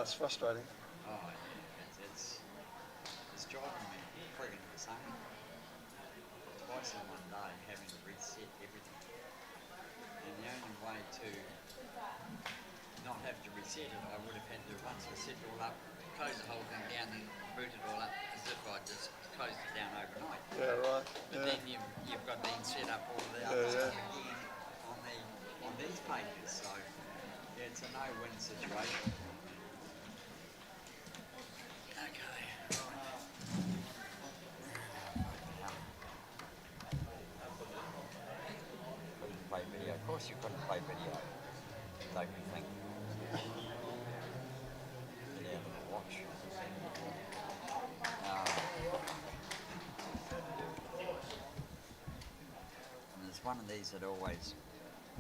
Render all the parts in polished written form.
it's frustrating. Oh, it's driving me friggin' insane. Twice in one day having to reset everything. And the only way to not have to reset it, I would have had to, once I set it all up, close the whole thing down and boot it all up as if I just closed it down overnight. Yeah, right. But then you've got to then set up all the other stuff again on these pages. So yeah, it's a no-win situation. Okay. Couldn't play video. Of course you couldn't play video. Don't you think? Yeah, watch. And there's one of these that always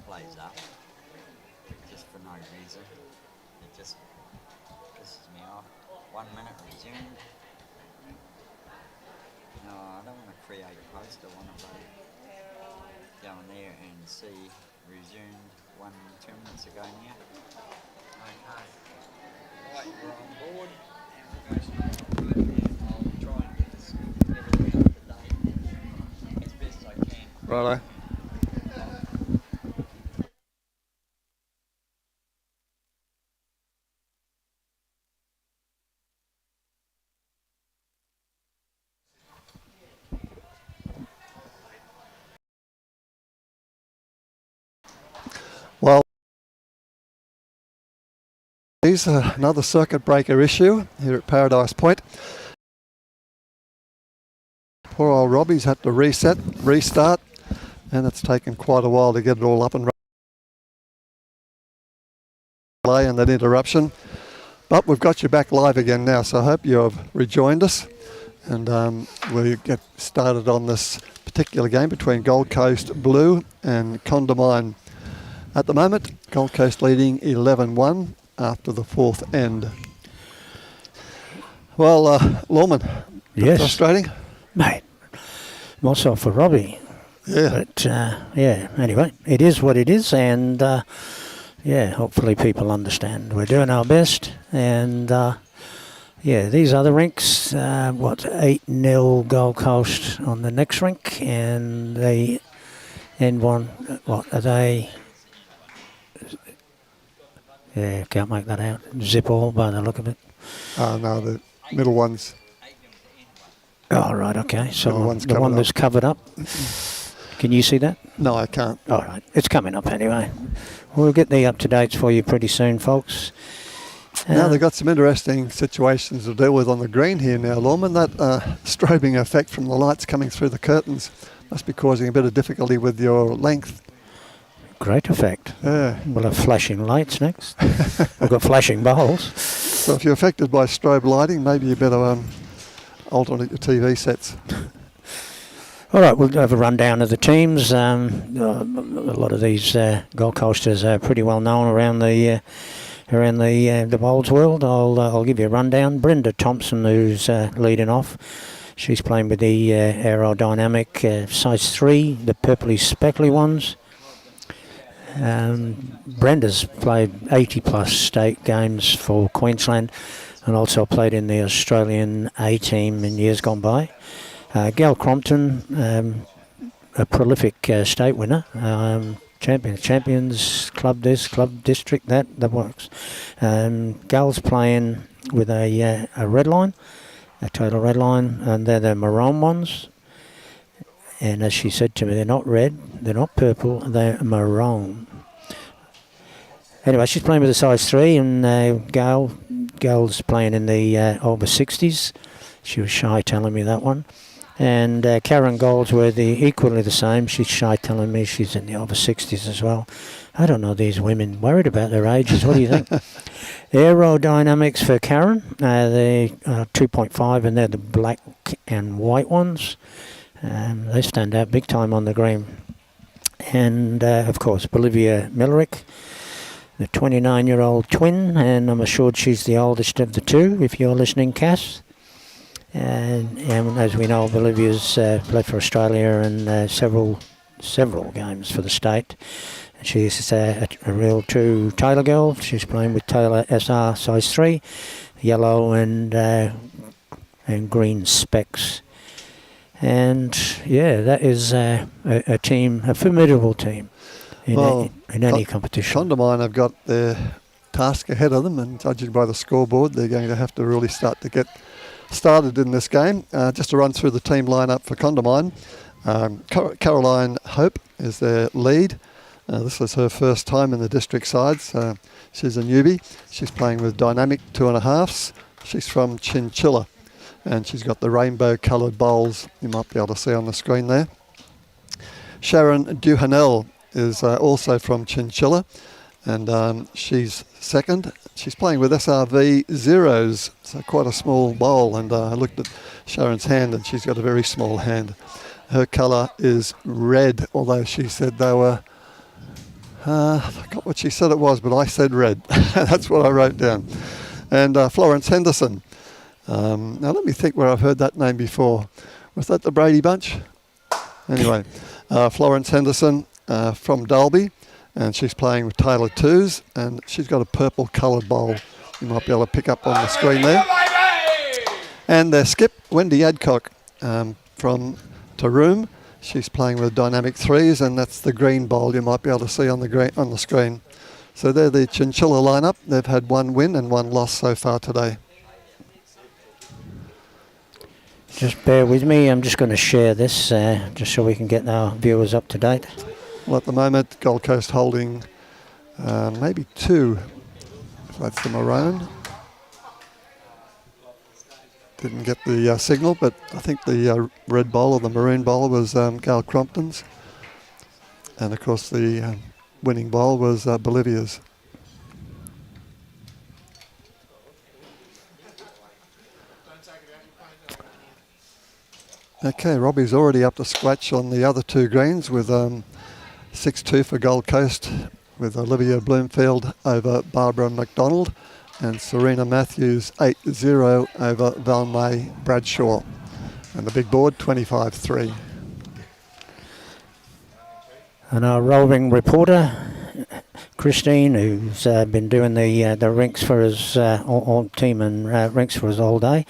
plays up, just for no reason. It just pisses me off. 1 minute resumed. No, I don't want to create a post. I want to go in there and see resumed 2 minutes ago now. Okay. Right, we're on board and we'll go straight and I'll try and get this everything up to date as best I can. Righto. Well, here's another circuit breaker issue here at Paradise Point. Poor old Robbie's had to restart, and it's taken quite a while to get it all up and running and that interruption. But we've got you back live again now, so I hope you have rejoined us. And we'll get started on this particular game between Gold Coast Blue and CONDAMINE. At the moment, Gold Coast leading 11-1 after the fourth end. Well, Lawman, yes, frustrating, mate. More so for Robbie. Yeah. But yeah. Anyway, it is what it is, and yeah, hopefully people understand. We're doing our best, and yeah, these other rinks, 8-0 Gold Coast on the next rink, and the end one. What are they? Yeah, can't make that out. Zip all by the look of it. No, the middle one's. Oh, right, okay. So the one that's covered up. Can you see that? No, I can't. All right, it's coming up anyway. We'll get the up-to-dates for you pretty soon, folks. Now they've got some interesting situations to deal with on the green here now, Lawman. That strobing effect from the lights coming through the curtains must be causing a bit of difficulty with your length. Great effect. Yeah. We'll have flashing lights next. We've got flashing bowls. So if you're affected by strobe lighting, maybe you better alternate your TV sets. All right, we'll have a rundown of the teams. A lot of these Gold Coasters are pretty well known around the bowls world. I'll give you a rundown. Brenda Thompson, who's leading off. She's playing with the aerodynamic size 3, the purpley speckly ones. Brenda's played 80+ state games for Queensland and also played in the Australian A team in years gone by. Gail Crompton, a prolific state winner, champions, club this, club district, that works. Gail's playing with a red line, a total red line, and they're the maroon ones. And as she said to me, they're not red, they're not purple, they're maroon. Anyway, she's playing with a size 3, and Gail's playing in the over 60s. She was shy telling me that one. And Karen Goldsworthy, equally the same. She's shy telling me she's in the over 60s as well. I don't know these women, worried about their ages. What do you think? Aerodynamics for Karen, they're 2.5, and they're the black and white ones. They stand out big time on the green. And, of course, Bolivia Millerick, the 29-year-old twin, and I'm assured she's the oldest of the two, if you're listening, Cass. And as we know, Bolivia's played for Australia and several games for the state. She's a real true Taylor girl. She's playing with Taylor SR size 3, yellow and green specs. And yeah, that is a team, a formidable team in any competition. CONDAMINE have got their task ahead of them, and judging by the scoreboard, they're going to have to really start to get started in this game. Just to run through the team lineup for CONDAMINE. Caroline Hope is their lead. This is her first time in the district sides. She's a newbie. She's playing with dynamic 2.5s. She's from Chinchilla, and she's got the rainbow coloured bowls you might be able to see on the screen there. Sharon Duhanel is also from Chinchilla, and she's second. She's playing with SRV zeros, so quite a small bowl, and I looked at Sharon's hand and she's got a very small hand. Her colour is red, although she said they were, I forgot what she said it was, but I said red. That's what I wrote down. And Florence Henderson. Now let me think where I've heard that name before. Was that the Brady Bunch? Anyway, Florence Henderson from Dalby, and she's playing with Taylor 2s, and she's got a purple coloured bowl you might be able to pick up on the screen there. And their skip, Wendy Adcock from Taroom. She's playing with dynamic 3s, and that's the green bowl you might be able to see on the screen. So they're the Chinchilla lineup. They've had 1 win and 1 loss so far today. Just bear with me, I'm just going to share this just so we can get our viewers up to date. Well, at the moment, Gold Coast holding maybe 2. That's the maroon. Didn't get the signal, but I think the red bowl or the maroon bowl was Gail Crompton's. And of course the winning bowl was Bolivia's. Okay, Robbie's already up to scratch on the other 2 greens with 6-2 for Gold Coast, with Olivia Bloomfield over Barbara McDonald, and Serena Matthews 8-0 over Valmay Bradshaw. And the big board 25-3. And our roving reporter, Christine, who's been doing the rinks for us, all team and rinks for us all day.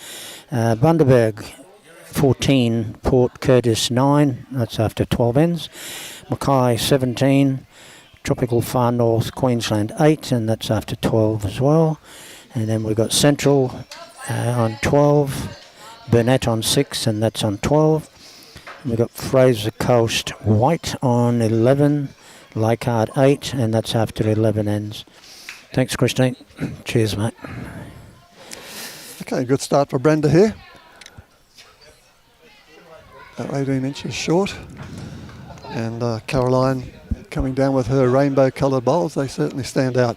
Bundaberg 14, Port Curtis 9, that's after 12 ends. Mackay 17, Tropical Far North Queensland 8, and that's after 12 as well. And then we've got Central on 12, Burnett on 6, and that's on 12. And we've got Fraser Coast White on 11, Leichhardt 8, and that's after 11 ends. Thanks, Christine. Cheers, mate. Okay, good start for Brenda here. About 18 inches short. And Caroline coming down with her rainbow coloured bowls. They certainly stand out.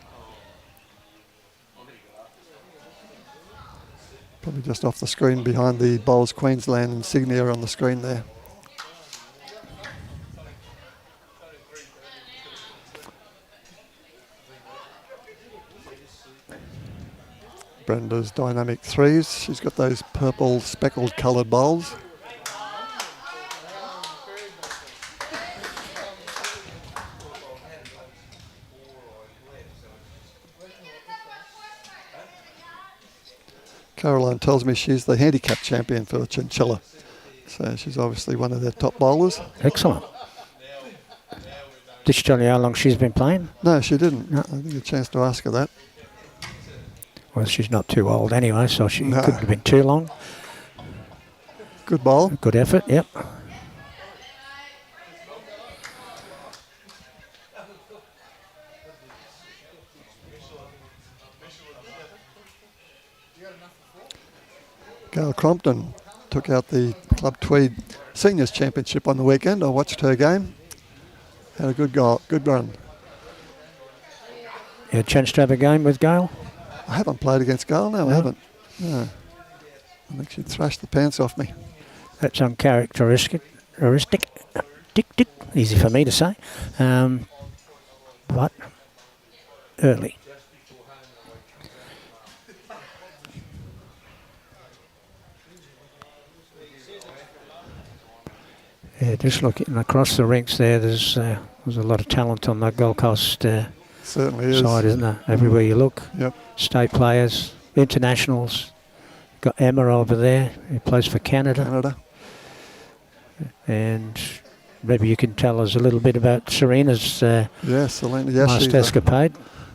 Probably just off the screen behind the Bowls Queensland insignia on the screen there. Brenda's dynamic 3s. She's got those purple speckled coloured bowls. Caroline tells me she's the handicap champion for the Chinchilla. So she's obviously one of their top bowlers. Excellent. Did she tell you how long she's been playing? No, she didn't. No. I didn't get a chance to ask her that. Well, she's not too old anyway, so she couldn't have been too long. Good bowl. Good effort, yep. Gail Crompton took out the Club Tweed Seniors Championship on the weekend. I watched her game. Had a good goal, good run. You had a chance to have a game with Gail? I haven't played against Gail, no, I haven't. No. I think she thrashed the pants off me. That's uncharacteristic. Tick. Easy for me to say. But early. Yeah, just looking across the rinks there, there's a lot of talent on that Gold Coast Certainly is. side, isn't there? Everywhere you look. Yep. State players, internationals. Got Emma over there, who plays for Canada. And maybe you can tell us a little bit about Serena's Selena. Yeah, last escapade.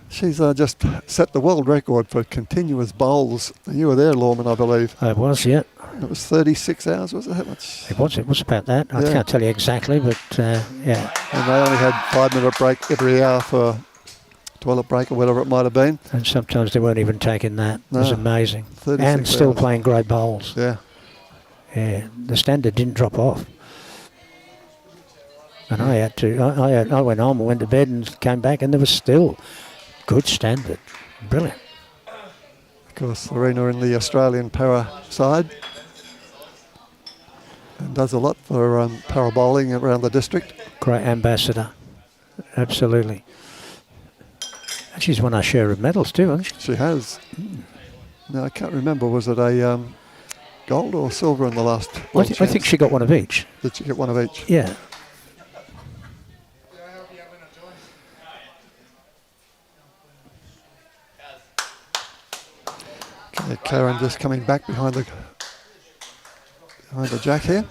She's just set the world record for continuous bowls. You were there, Lorman, I believe. I was, yeah. It was 36 hours, was it? How much? It was about that. I can't tell you exactly, but yeah. And they only had 5-minute break every hour for toilet break or whatever it might have been. And sometimes they weren't even taking that. No. It was amazing. 36 And still hours. playing great bowls. Yeah. Yeah, the standard didn't drop off. And I had to, I went home and went to bed and came back and there was still good standard. Brilliant. Of course, Serena in the Australian para side. And does a lot for para bowling around the district. Great ambassador. Absolutely. And she's won our share of medals too, hasn't she? She has. Now, I can't remember, was it a gold or silver in the last I think she got one of each. Did she get one of each? Yeah. Okay, Karen just coming back behind the jack here.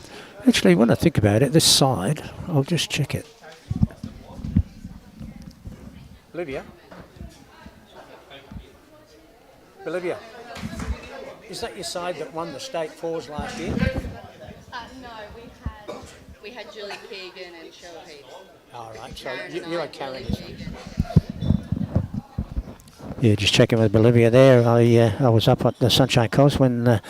Actually, when I think about it, this side, I'll just check it. Bolivia? Bolivia, is that your side that won the state fours last year? No, we had Julie Keegan and Cheryl Heath. All right, so Sharon and you're I, a Karen. Julie Keegan. Yeah, just checking with Bolivia there. I was up at the Sunshine Coast when the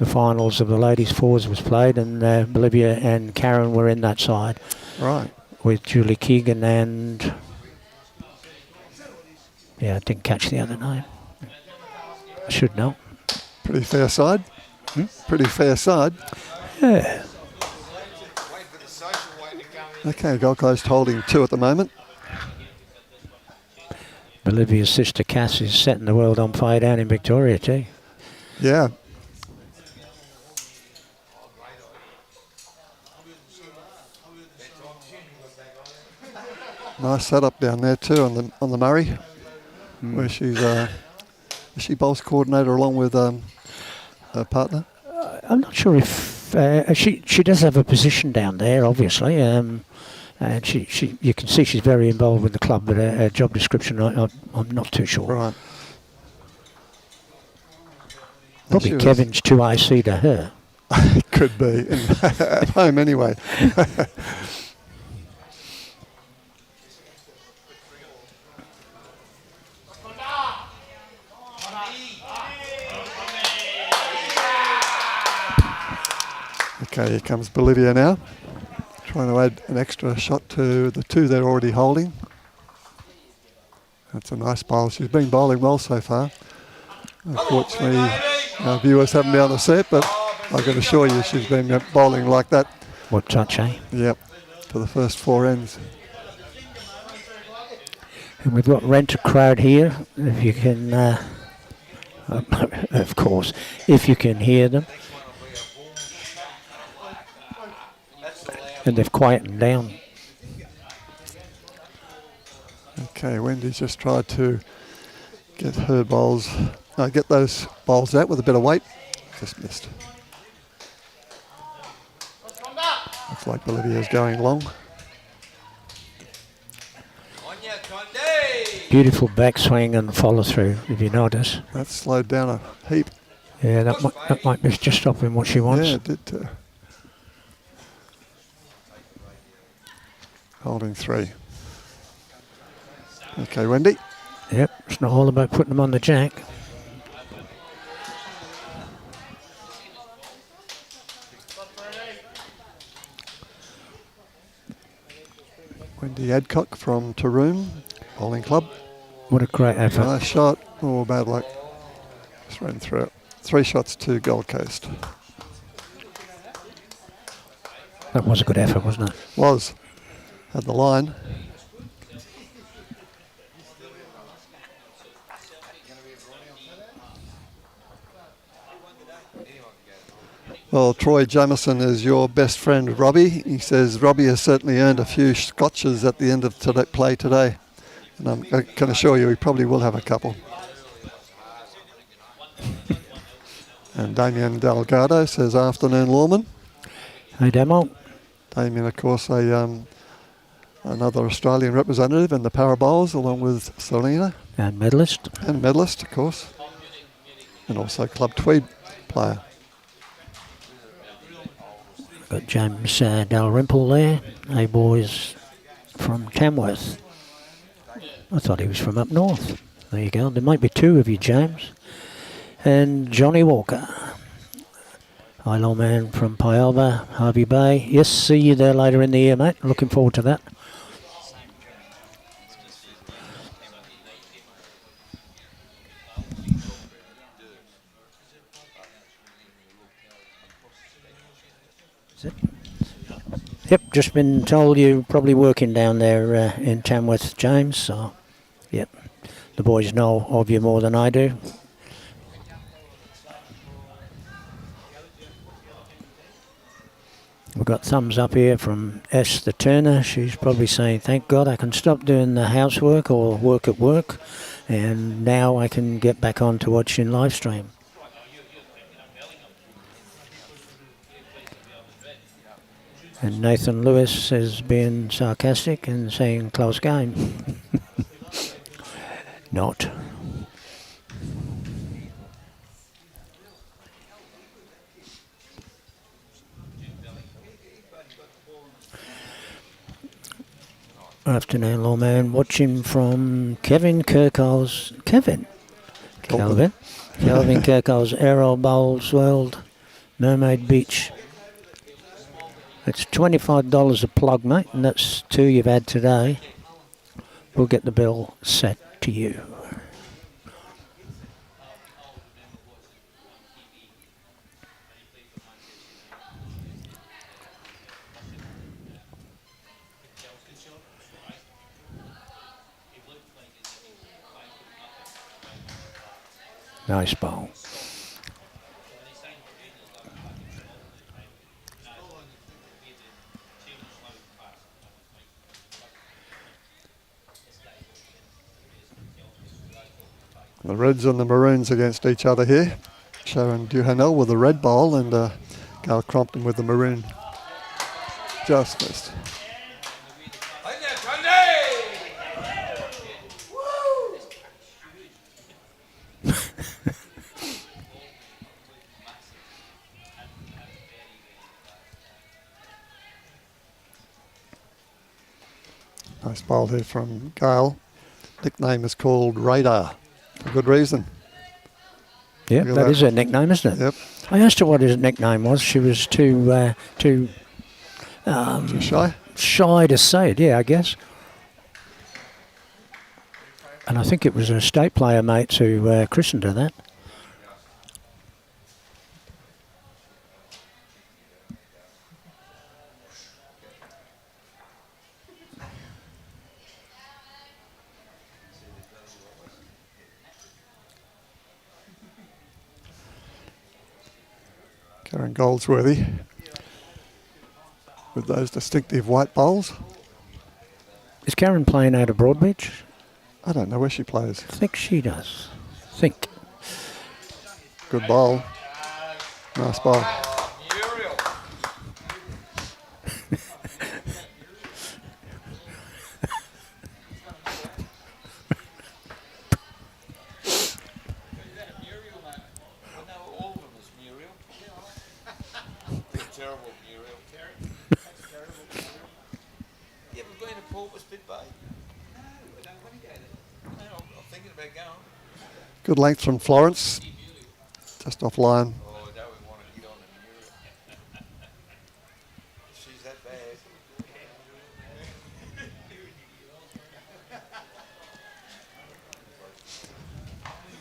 finals of the ladies fours was played, and Bolivia and Karen were in that side. Right. With Julie Keegan and I didn't catch the other name. I should know. Pretty fair side. Pretty fair side. Yeah. Okay, Gold Coast holding 2 at the moment. Bolivia's sister Cass is setting the world on fire down in Victoria too. Yeah. Nice setup down there too on the Murray, where she's is she bowls coordinator along with her partner. I'm not sure if she does have a position down there, obviously, and she you can see she's very involved with the club, but her job description I'm not too sure. Right. Probably Kevin's too IC to her. Could be at home anyway. Okay, here comes Bolivia now, trying to add an extra shot to the 2 they're already holding. That's a nice bowl. She's been bowling well so far. Unfortunately, our viewers haven't been able to see it, but I can assure you she's been bowling like that. What touch, eh? Yep, to the first 4 ends. And we've got Rent a Crowd here, if you can, of course, if you can hear them. And they've quietened down. Okay, Wendy's just tried to get her bowls, get those bowls out with a bit of weight. Just missed. Looks like Bolivia's going long. Beautiful backswing and follow through, if you notice. That's slowed down a heap. Yeah, that might be just stopping what she wants. Yeah, it did too. Holding 3. Okay, Wendy. Yep, it's not all about putting them on the jack. Wendy Adcock from Taroom Bowling Club. What a great effort. Nice shot. Oh, bad luck. Just ran through it. 3 shots to Gold Coast. That was a good effort, wasn't it? Was. Had the line. Well, Troy Jamieson is your best friend, Robbie. He says Robbie has certainly earned a few scotches at the end of play today. And I can assure you he probably will have a couple. And Damien Delgado says, afternoon, Lawman. Hey, Demo. Damien, of course, another Australian representative in the Parabowls, along with Selena. And medalist. And medalist, of course. And also Club Tweed player. Got James Dalrymple there. A boys from Tamworth. I thought he was from up north. There you go. There might be two of you, James. And Johnny Walker. Hi, lawman from Pialba, Harvey Bay. Yes, see you there later in the year, mate. Looking forward to that. Is it? Yep, just been told you're probably working down there in Tamworth, James. So, yep, the boys know of you more than I do. We've got thumbs up here from S the Turner. She's probably saying, thank God I can stop doing the housework or work at work, and now I can get back on to watching live stream. And Nathan Lewis has been sarcastic and saying close game. Not. Afternoon, lawman. Watching from Kevin Kirkhole's... Kelvin Kirkhole's Aero Bowls World, Mermaid Beach. It's $25 a plug, mate, and that's 2 you've had today. We'll get the bill set to you. Nice bowl. The Reds and the Maroons against each other here. Sharon Duhanel with the red bowl and Gail Crompton with the maroon. Just missed. Nice bowl here from Gail. Nickname is called Radar. For good reason. Yeah, that is her nickname, isn't it? Yep. I asked her what his nickname was. She was too shy? Shy to say it, yeah, I guess. And I think it was a state player mates who christened her that. Karen Goldsworthy with those distinctive white bowls. Is Karen playing out of Broadbeach? I don't know where she plays. I think she does. Think. Good bowl. Nice bowl. Good length from Florence, just off line.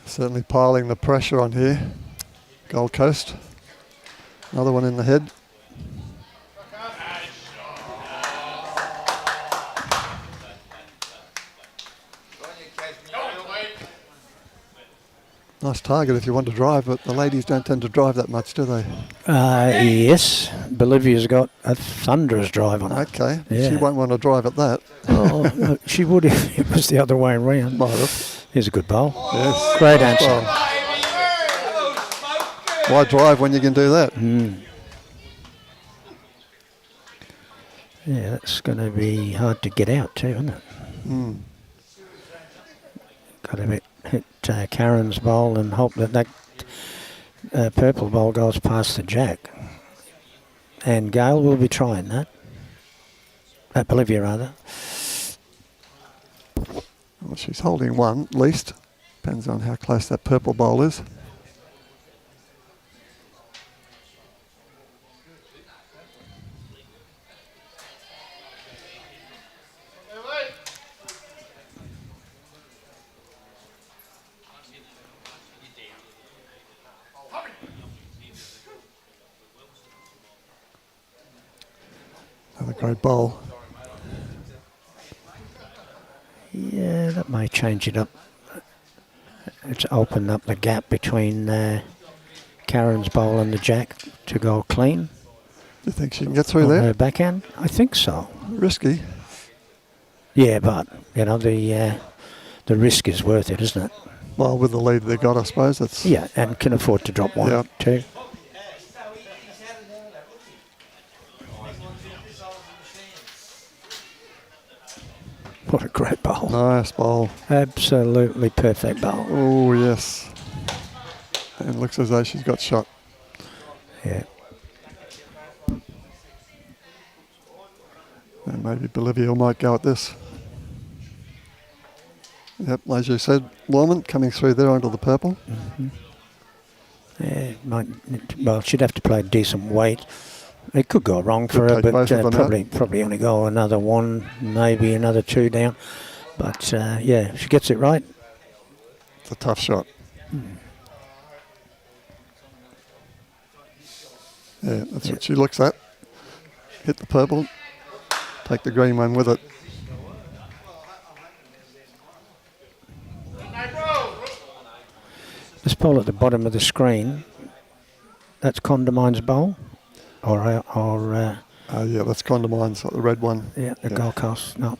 Certainly piling the pressure on here. Gold Coast. Another one in the head. Nice target if you want to drive, but the ladies don't tend to drive that much, do they? Yes, Bolivia's got a thunderous drive on it. Okay, Yeah. she won't want to drive at that. Oh, no, she would if it was the other way around. Might have. Here's a good bowl. Yes. Great answer. Well, why drive when you can do that? Yeah, that's going to be hard to get out too, isn't it? Got to hit Karen's bowl and hope that purple bowl goes past the jack. And Gail will be trying that. Bolivia, rather. Well, she's holding one, at least. Depends on how close that purple bowl is. Another great bowl. Yeah, that may change it up. It's opened up the gap between Karen's bowl and the jack to go clean. Do you think she can get through on there? her backhand? I think so. Risky. Yeah, but you know the risk is worth it, isn't it? Well, with the lead they got, I suppose that's. Yeah, and can afford to drop one Yeah. too. What a great bowl. Nice bowl. Absolutely perfect bowl. Oh yes. And looks as though she's got shot. Yeah. And maybe Bolivia might go at this. Yep, as you said, Lorman coming through there onto the purple. Yeah, well, she'd have to play decent weight. It could go wrong for Could her, take but both of them probably only go another one, maybe another two down. But yeah, if she gets it right. It's a tough shot. Yeah, that's what she looks at. Hit the purple, take the green one with it. This bowl at the bottom of the screen, that's CONDAMINE's bowl? Yeah, that's CONDAMINE's, the red one. Yeah, the Gold Coast, no.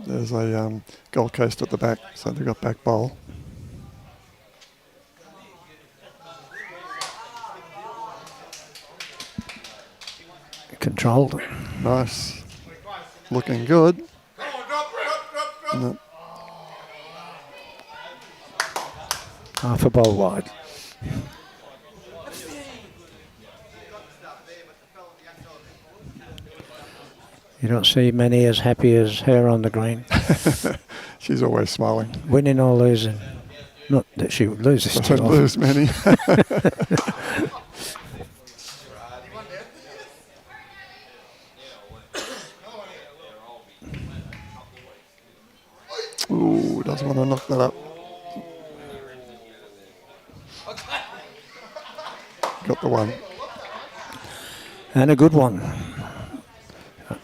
There's a Gold Coast at the back, so they've got back bowl. Controlled. Nice. Looking good. No, Half a bowl wide. You don't see many as happy as her on the green. she's always smiling. Winning or losing. Not that she would lose this Don't time. lose many. Ooh, doesn't want to knock that up. Got the one. And a good one.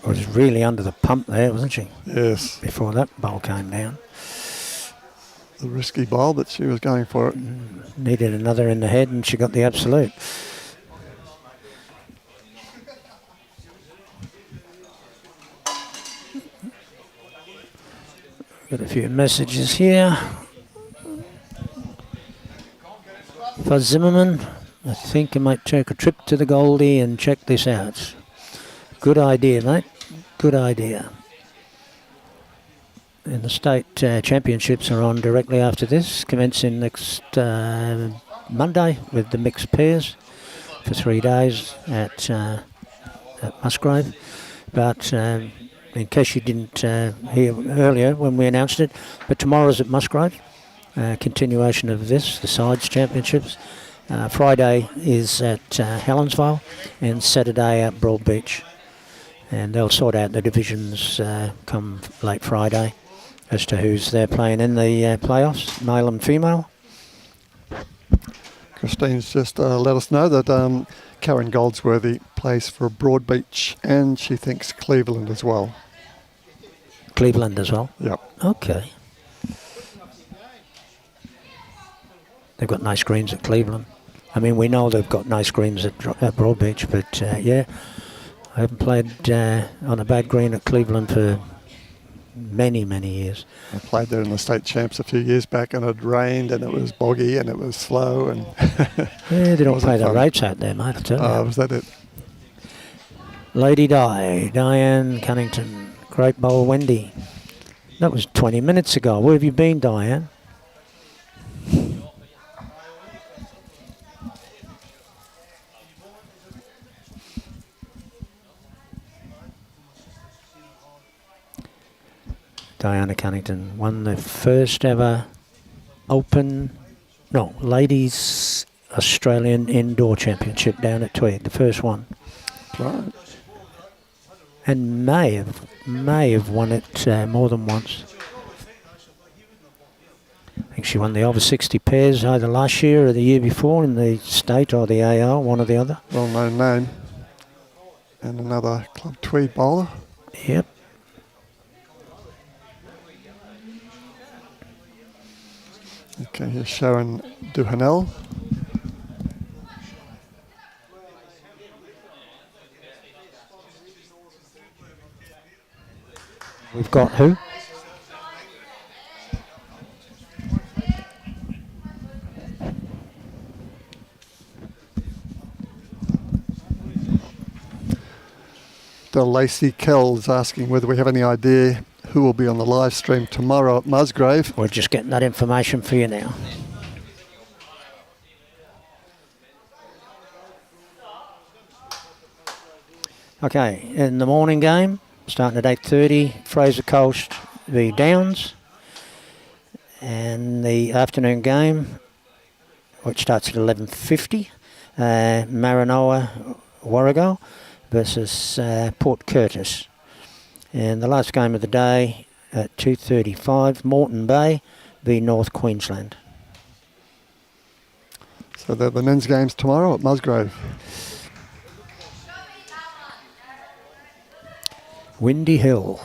Was really under the pump there, wasn't she? Yes. Before that bowl came down. The risky bowl, but she was going for it. Needed another in the head and she got the absolute. Got a few messages here. For Zimmerman, I think I might take a trip to the Goldie and check this out. Good idea, mate. Good idea. And the state championships are on directly after this, commencing next Monday with the mixed pairs for 3 days at Musgrave. But in case you didn't hear earlier when we announced it, but tomorrow's at Musgrave, continuation of this, the sides championships. Friday is at Helensvale and Saturday at Broadbeach. And they'll sort out the divisions come late Friday as to who's they're playing in the playoffs, male and female. Christine's just let us know that Karen Goldsworthy plays for Broadbeach and she thinks Cleveland as well. Cleveland as well. Yep. Okay. They've got nice greens at Cleveland. I mean, we know they've got nice greens at Broadbeach, but yeah, I haven't played on a bad green at Cleveland for many, many years. I played there in the state champs a few years back, and it rained, and it was boggy, and it was slow, and Yeah, they don't wasn't play the fun. rates out there, mate, I tell you. Was that it? Lady Diane Cunnington, great bowl Wendy. That was 20 minutes ago. Where have you been, Diane? Diana Cunnington won the first ever Ladies Australian Indoor Championship down at Tweed, the first one. Right. And may have won it more than once. I think she won the over 60 pairs either last year or the year before in the state or the AR, one or the other. Well-known name. And another Club Tweed bowler. Yep. Okay, here's Sharon Duhanel. We've got who? Del Lacey Kells asking whether we have any idea who will be on the live stream tomorrow at Musgrave. We're just getting that information for you now. Okay, in the morning game, starting at 8:30, Fraser Coast v Downs. And the afternoon game, which starts at 11:50, Maranoa Warrego versus Port Curtis. And the last game of the day at 2:35, Moreton Bay v North Queensland. So they're the men's games tomorrow at Musgrave. Windy Hill.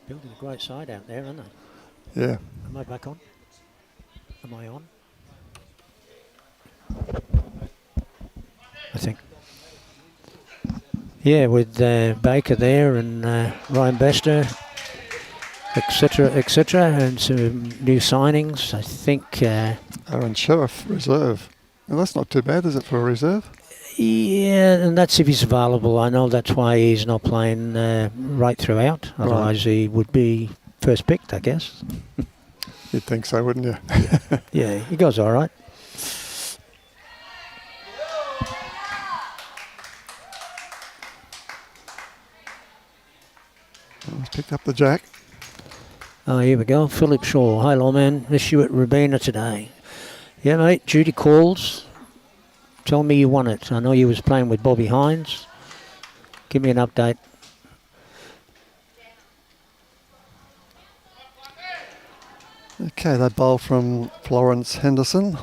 Building a great side out there, aren't they? Yeah. Am I back on? Am I on? I think. Yeah, with Baker there and Ryan Bester, etc., and some new signings. I think. Aaron Sheriff, reserve. Well, that's not too bad, is it, for a reserve? Yeah, and that's if he's available. I know that's why he's not playing right throughout. Otherwise, he would be first picked, I guess. You'd think so, wouldn't you? Yeah, he goes all right. He's picked up the jack. Oh, here we go. Philip Shaw. Hi, lawman. Miss you at Rabina today. Yeah, mate. Judy calls. Tell me you won it. I know you was playing with Bobby Hines. Give me an update. Okay, that bowl from Florence Henderson,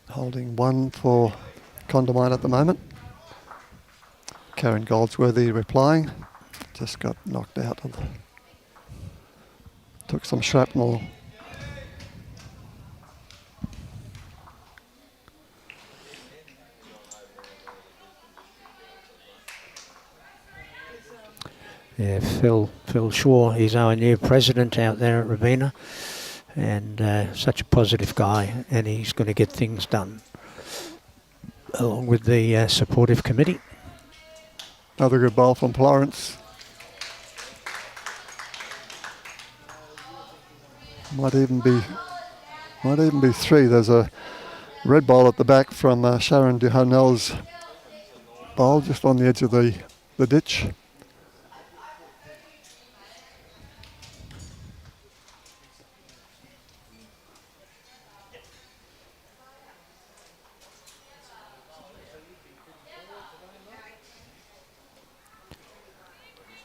holding one for CONDAMINE at the moment. Karen Goldsworthy replying. Just got knocked out. Took some shrapnel. Yeah, Phil Shaw, he's our new president out there at Rabina, and such a positive guy, and he's going to get things done along with the supportive committee. Another good bowl from Florence. Might even be three. There's a red bowl at the back from Sharon Duhanel's bowl, just on the edge of the ditch.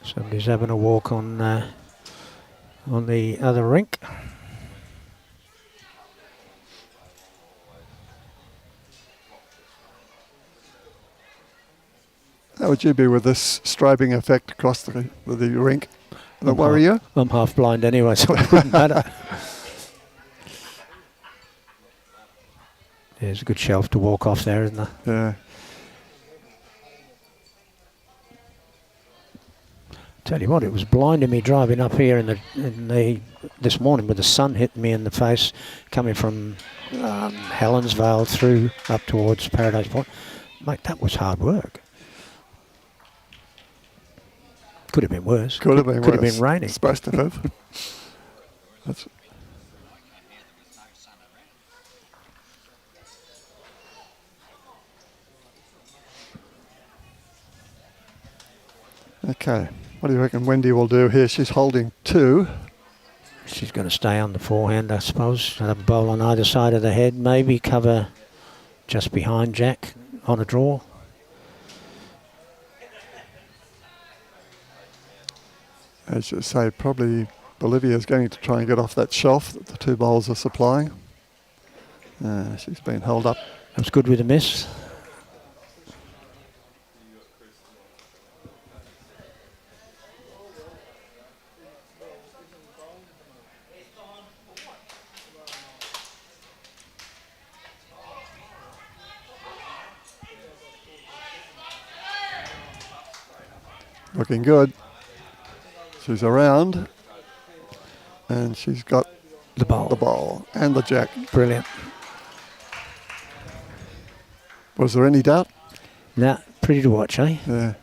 Somebody's having a walk on the other rink. would you be with this strobing effect across the rink? That worry you? I'm half blind anyway, so it wouldn't matter. There's a good shelf to walk off there, isn't there? Yeah. Tell you what, it was blinding me driving up here this morning with the sun hitting me in the face, coming from Helensvale through up towards Paradise Point. Mate, that was hard work. Could have been worse. Could have been worse. Could have been raining. It's supposed to have. That's okay. What do you reckon Wendy will do here? She's holding 2. She's going to stay on the forehand, I suppose. Have a bowl on either side of the head. Maybe cover just behind Jack on a draw. As you say, probably Bolivia is going to try and get off that shelf that the 2 bowls are supplying. She's been held up. That was good with a miss. Looking good. She's around. And she's got the ball and the jack. Brilliant. Was there any doubt? Nah, pretty to watch, eh? Yeah.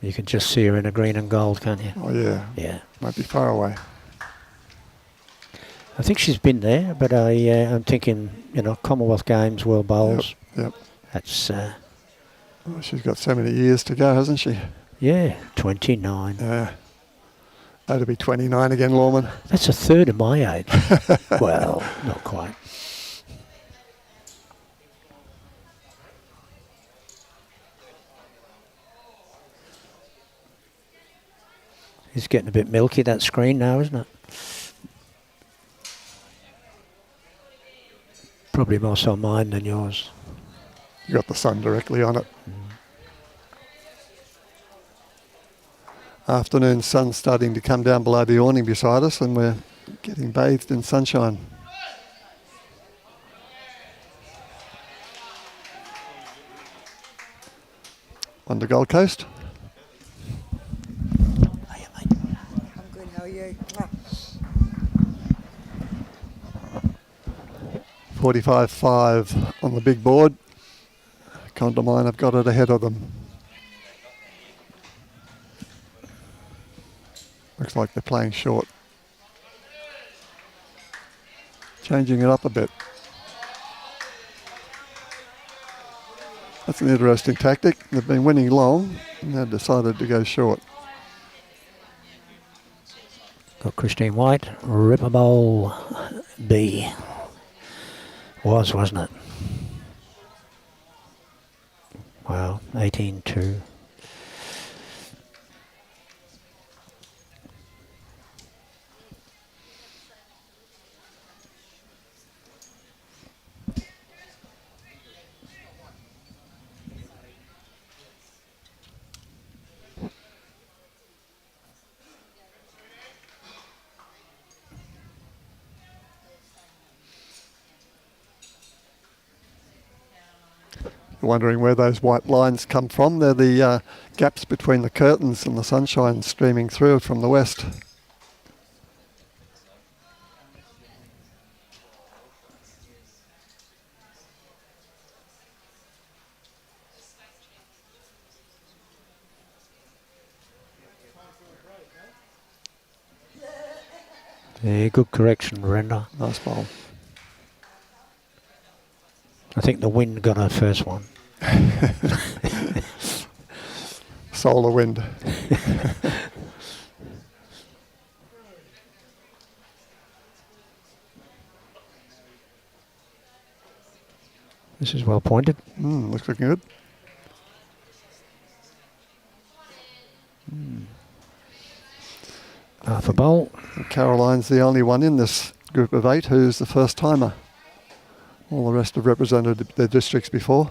You can just see her in a green and gold, can't you? Oh, yeah. Yeah. Might be far away. I think she's been there, but I'm thinking, Commonwealth Games, World Bowls. Yep. That's... oh, she's got so many years to go, hasn't she? Yeah, 29. Yeah. That'll be 29 again, Lawman. That's a third of my age. Well, not quite. It's getting a bit milky, that screen now, isn't it? Probably more so mine than yours. You got the sun directly on it. Afternoon sun starting to come down below the awning beside us, and we're getting bathed in sunshine. On the Gold Coast. Hiya, mate. I'm good, how are you? 45.5 on the big board. CONDAMINE have got it ahead of them. Looks like they're playing short. Changing it up a bit. That's an interesting tactic. They've been winning long and they've decided to go short. Got Christine White, Ripper Bowl B. Wasn't it? Wow, 18-2. Wondering where those white lines come from. They're the gaps between the curtains and the sunshine streaming through from the west. Yeah, good correction, Brenda. Nice bowl. I think the wind got her first one. Solar wind. This is well pointed. Looks looking good. half a bowl. And Caroline's the only one in this group of 8 who's the first timer. All the rest have represented their districts before.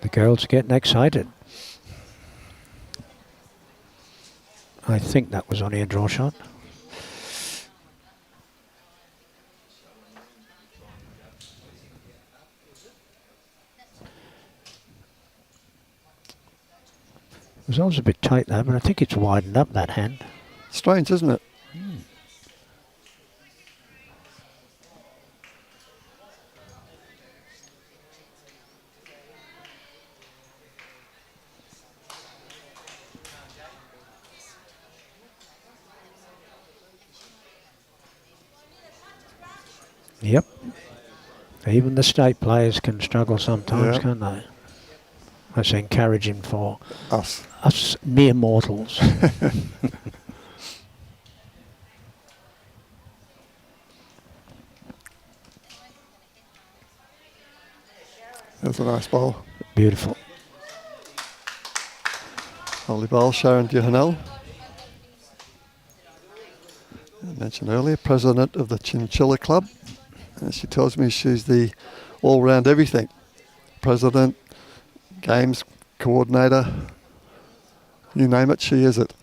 The girls are getting excited. I think that was only a draw shot. It was always a bit tight there, but I think it's widened up, that hand. Strange, isn't it? Yep. Even the state players can struggle sometimes, Yeah. can't they? That's encouraging for Us. mere mortals. There's a nice bowl. Beautiful. Lovely bowl, Sharon Duhanel. I mentioned earlier, president of the Chinchilla Club. And she tells me she's the all-round everything. President, games coordinator, you name it, she is it.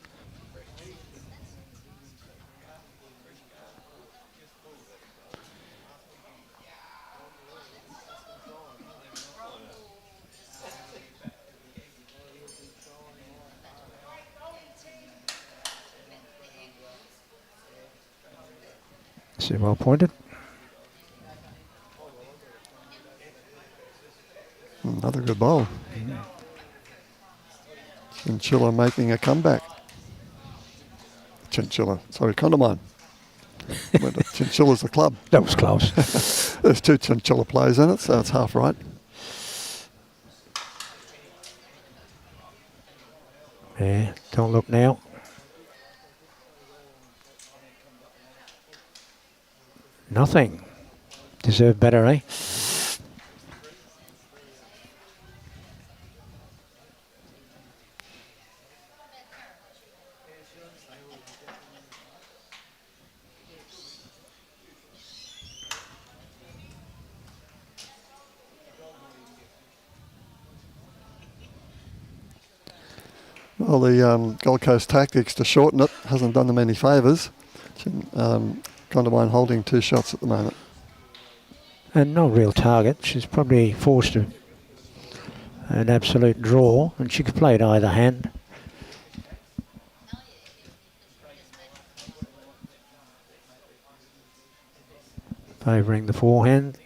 See, well pointed. Another good bowl. Chinchilla making a comeback. Chinchilla, sorry, CONDAMINE. Chinchilla's the club. That was close. There's 2 Chinchilla players in it, so it's half right. Yeah, don't look now. Nothing. Deserve better, eh? Well, the Gold Coast tactics to shorten it hasn't done them any favours. CONDAMINE holding 2 shots at the moment. And no real target. She's probably forced an absolute draw, and she could play it either hand. Favouring the forehand.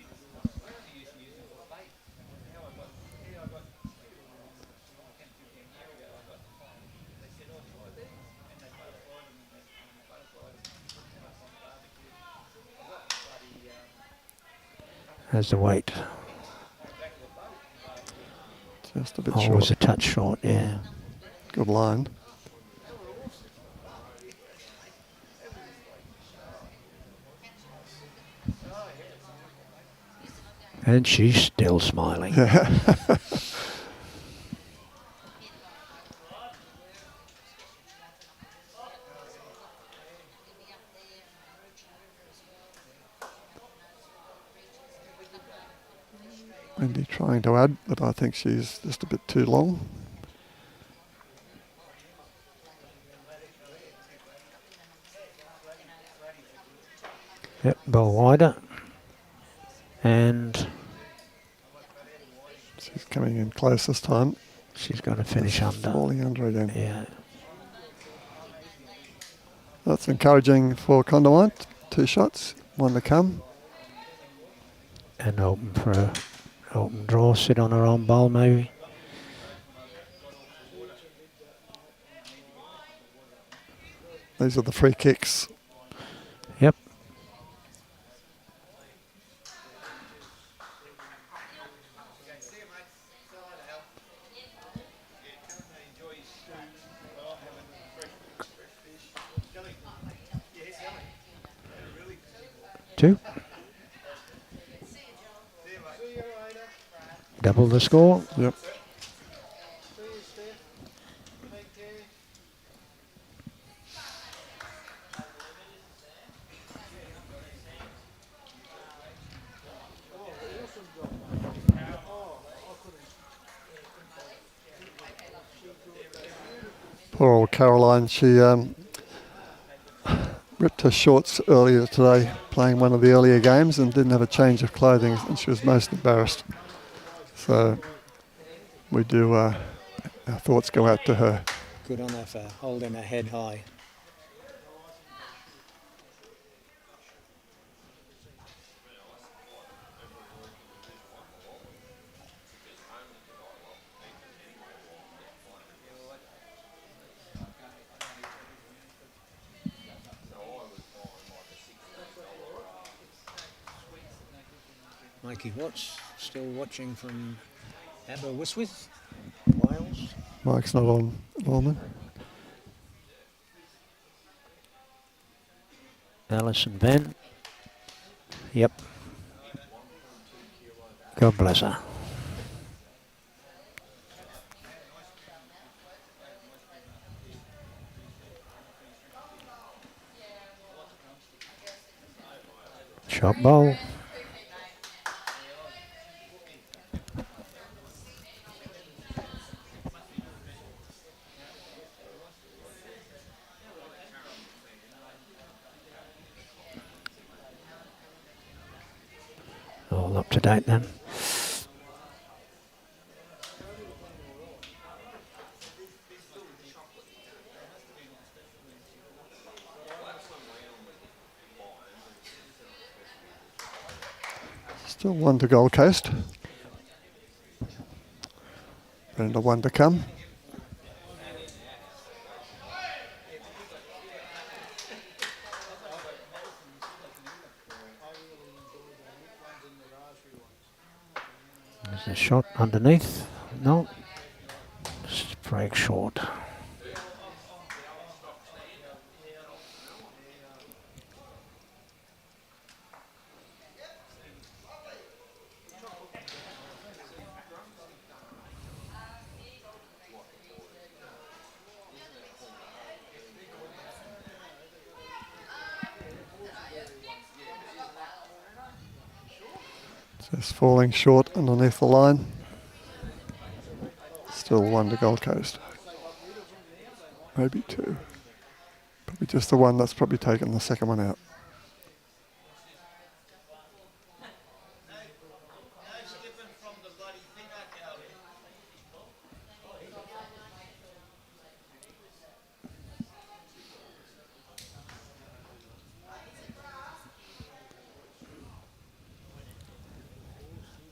Has the weight. Just a bit Oh, it short. was a touch short, yeah. Good line. And she's still smiling. Wendy trying to add, but I think she's just a bit too long. Yep, ball wider. And She's coming in close this time. she's got to finish under. Falling under again. Yeah. That's encouraging for CONDAMINE. 2 shots, 1 to come. And open for a open draw, sit on her own bowl maybe. These are the free kicks. Yep. Double the score. Yep. Poor old Caroline, she ripped her shorts earlier today playing one of the earlier games and didn't have a change of clothing, and she was most embarrassed. So we do, our thoughts go out to her. Good on her for holding her head high. Mikey Watts still watching from Aberystwyth, Wales. Mike's not on, Norman. Alison Van. Yep. God bless her. Shot bowl. All up to date then. Still one to Gold Coast. Brenda one to come. There's a shot underneath. No. Just break short. Just falling short underneath the line. Still one to Gold Coast. Maybe two. Probably just the one that's probably taken the second one out.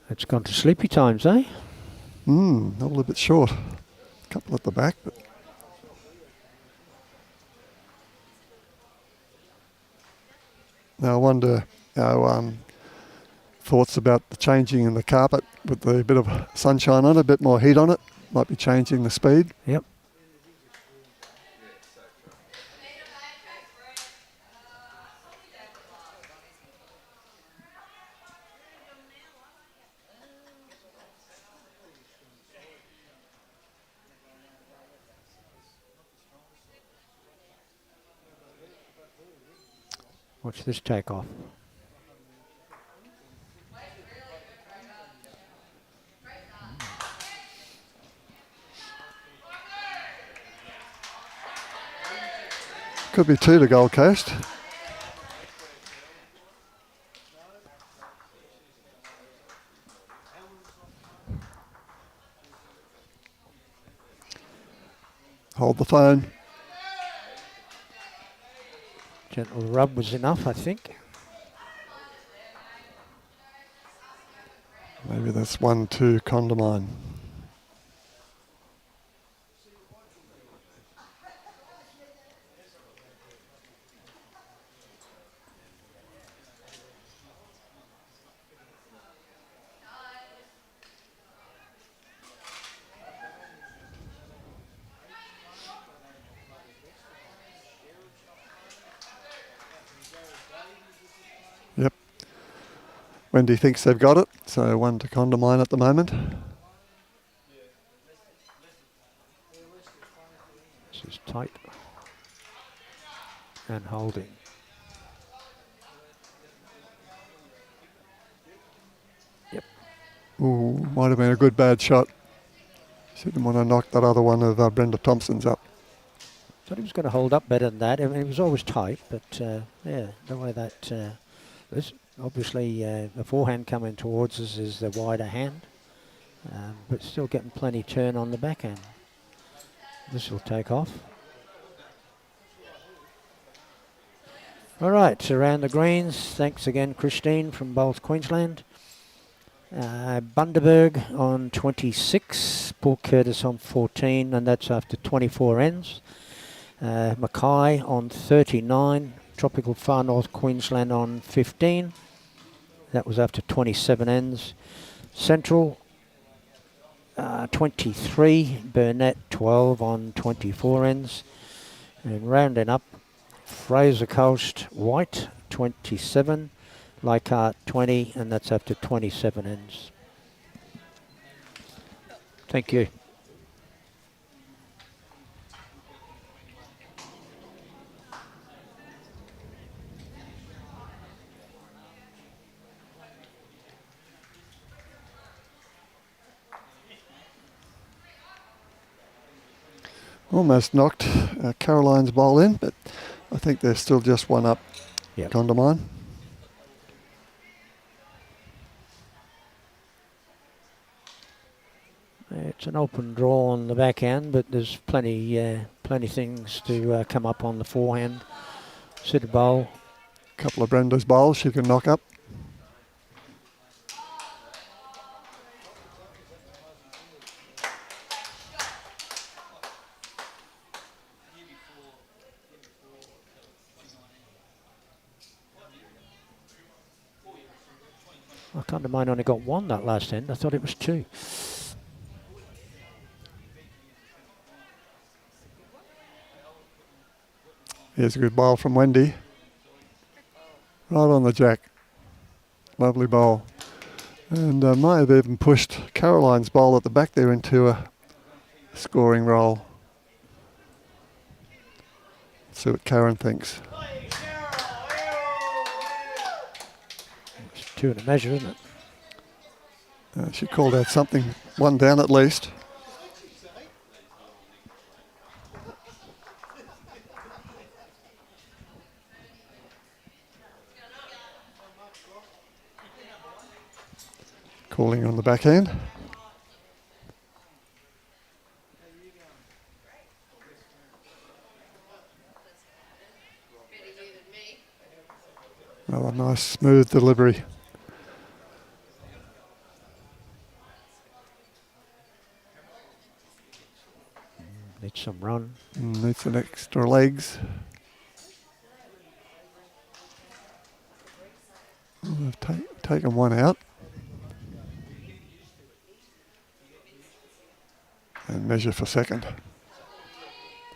It's gone to sleepy times, eh? A little bit short. A couple at the back, but now I wonder our thoughts about the changing in the carpet with the bit of sunshine on it, a bit more heat on it, might be changing the speed. Yep. Watch this takeoff. Could be two to Gold Coast. Hold the phone. Gentle rub was enough, I think. Maybe that's 1-2 CONDAMINE. Wendy thinks they've got it, so 1 to CONDAMINE at the moment. This is tight and holding. Yep. Ooh, might have been a good bad shot. She didn't want to knock that other one of Brenda Thompson's up. Thought he was going to hold up better than that. I mean, it was always tight, but yeah, the way that this obviously the forehand coming towards us is the wider hand, but still getting plenty turn on the backhand. This will take off. All right, around the greens. Thanks again, Christine from Bowls, Queensland. Bundaberg on 26, Paul Curtis on 14, and that's after 24 ends. Mackay on 39, Tropical Far North Queensland on 15. That was after 27 ends. Central 23, Burnett 12 on 24 ends. And rounding up, Fraser Coast White 27, Leichhardt 20, and that's after 27 ends. Thank you. Almost knocked Caroline's bowl in, but I think they're still just one up. Yep. CONDAMINE. It's an open draw on the backhand, but there's plenty things to come up on the forehand. Sit a bowl. A couple of Brenda's bowls she can knock up. I CONDAMINE only got one that last end. I thought it was two. Here's a good bowl from Wendy. Right on the jack. Lovely bowl. And might have even pushed Caroline's bowl at the back there into a scoring roll. Let's see what Karen thinks. It's two in a measure, isn't it? She called out something, one down at least. Calling on the backhand. Oh, a nice smooth delivery. Needs some run. Needs some extra legs. Oh, they've taken one out. And measure for second.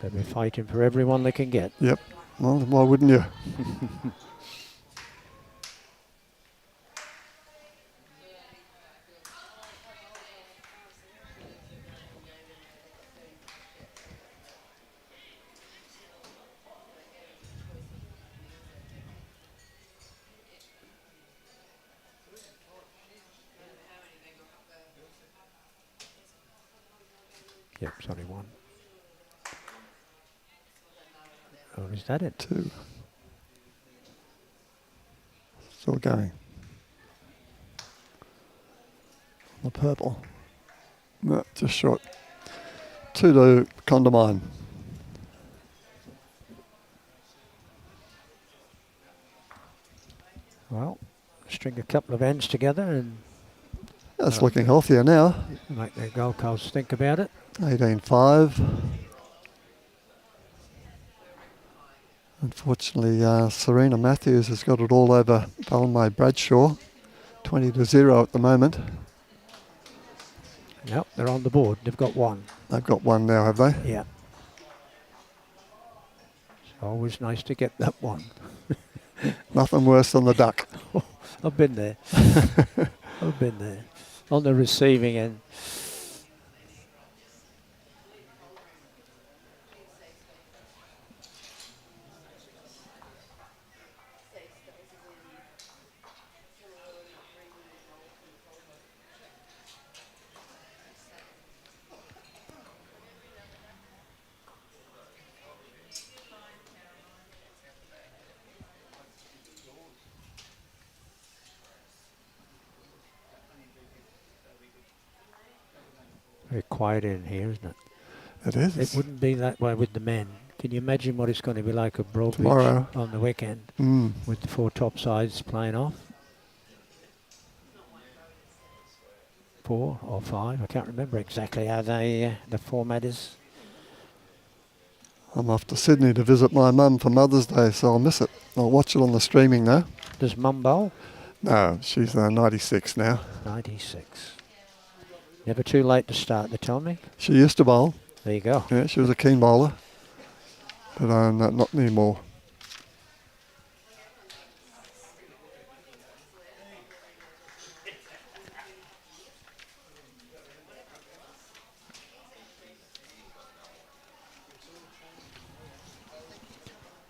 They'll be fighting for everyone they can get. Yep. Well, why wouldn't you? Yep, it's only one. Oh, is that it? Two. Still going. The purple. No, just short. 2 to CONDAMINE. Well, string a couple of ends together and That's looking healthier now. make the Gold Coast think about it. 18-5. Unfortunately, Serena Matthews has got it all over Balmain Bradshaw. 20-0 at the moment. Yep, they're on the board. They've got one. They've got one now, have they? Yeah. It's always nice to get that one. Nothing worse than the duck. I've been there. I've been there. On the receiving end. Very quiet in here, isn't it? It is. It wouldn't be that way with the men. Can you imagine what it's going to be like at Broadbeach Tomorrow. on the weekend Mm. with the 4 top sides playing off? 4 or 5, I can't remember exactly how they the format is. I'm off to Sydney to visit my mum for Mother's Day, so I'll miss it. I'll watch it on the streaming now. Does Mum bowl? No, she's 96 now. 96. Never too late to start, they tell me. She used to bowl. There you go. Yeah, she was a keen bowler. But not anymore.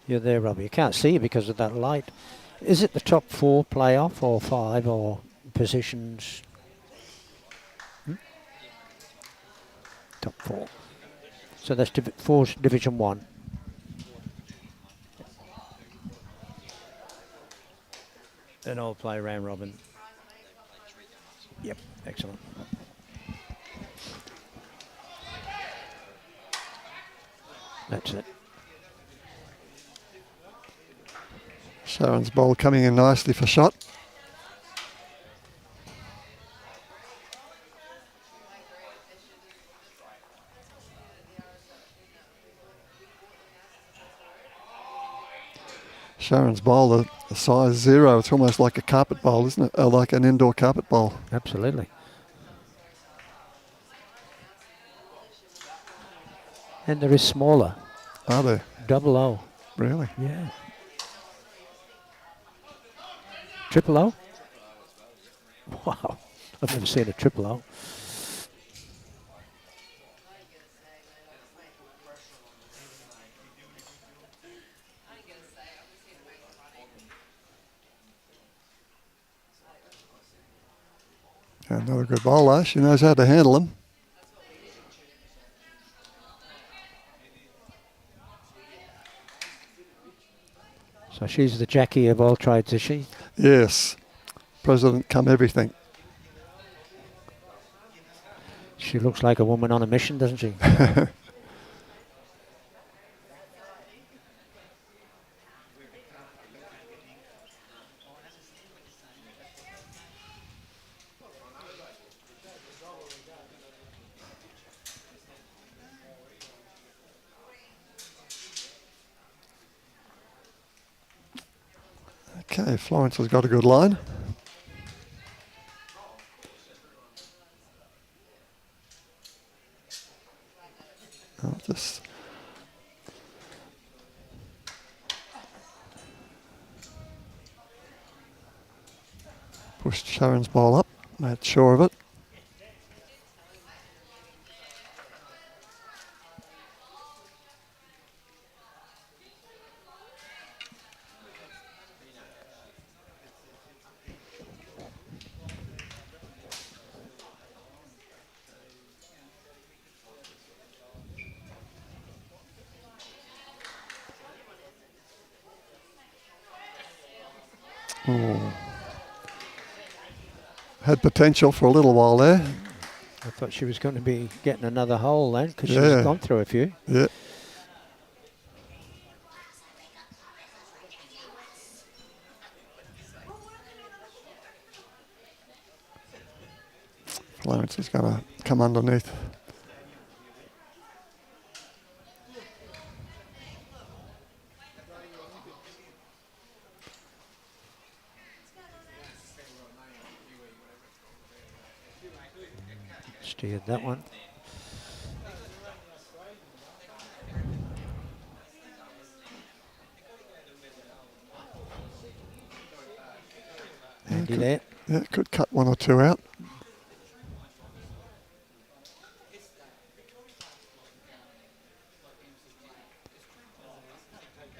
You're there, Robbie. You can't see you because of that light. Is it the top 4 playoff or 5 or positions? Top 4. So that's 4's Division 1. Then I'll play round robin. Yep, excellent. That's it. Sharon's bowl coming in nicely for shot. Sharon's bowl, a size 0. It's almost like a carpet bowl, isn't it? Like an indoor carpet bowl. Absolutely. And there is smaller. Are there? Double O. Really? Yeah. Triple O? Wow. I've never seen a triple O. Another good bowler. She knows how to handle them. So she's the Jackie of all trades, is she? Yes. President come everything. She looks like a woman on a mission, doesn't she? Okay, Florence has got a good line. I'll just pushed Sharon's ball up, made sure of it. Oh. Had potential for a little while there. I thought she was going to be getting another hole then because she's Yeah. gone through a few. Yeah. Florence is going to come underneath. Steered that one. And Wendy there. Yeah, could cut one or two out.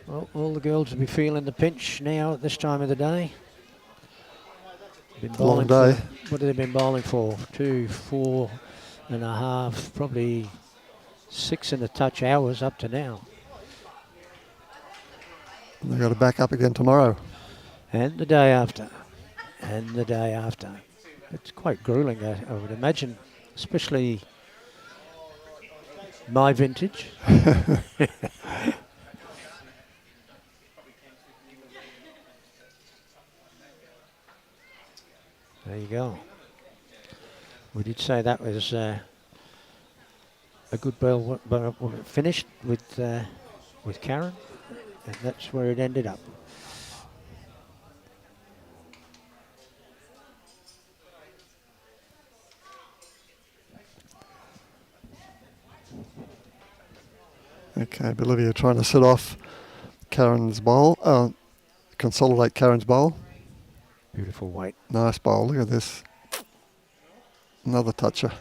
Well, all the girls will be feeling the pinch now at this time of the day. Been Long bowling day. For, what have they been bowling for? 2, 4.5, probably 6 and a touch hours up to now. They've got to back up again tomorrow. And the day after. And the day after. It's quite grueling, I would imagine, especially my vintage. There you go. We did say that was a good ball, but finished with Karen, and that's where it ended up. Okay, Bolivia trying to sit off Karen's bowl, consolidate Karen's bowl. Beautiful weight. Nice bowl, look at this. Another toucher.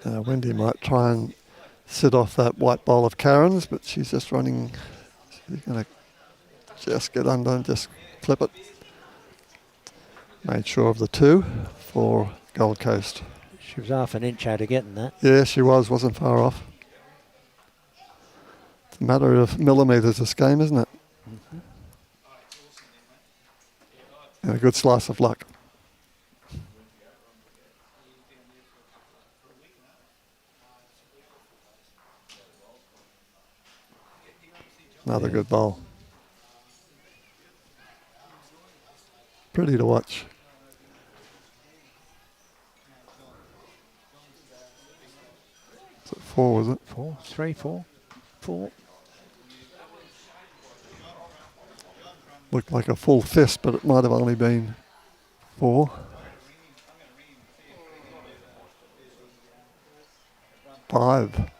Wendy might try and sit off that white bowl of Karen's, but she's just running. She's going to just get under and just flip it. Made sure of the 2 for Gold Coast. She was half an inch out of getting that. Yeah, she wasn't far off. It's a matter of millimetres this game, isn't it? Mm-hmm. And a good slice of luck. Another good bowl. Pretty to watch. Is it 4, was it? 4, 3, 4, 4. Looked like a full fist, but it might have only been 4. 5.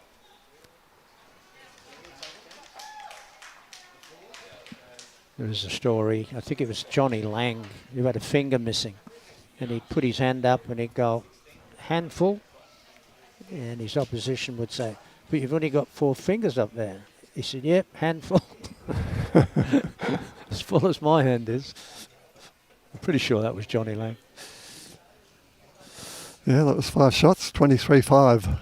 There was a story, I think it was Johnny Lang, who had a finger missing. And he'd put his hand up and he'd go, handful. And his opposition would say, but you've only got 4 fingers up there. He said, yep, handful. As full as my hand is. I'm pretty sure that was Johnny Lang. Yeah, that was 5 shots, 23-5.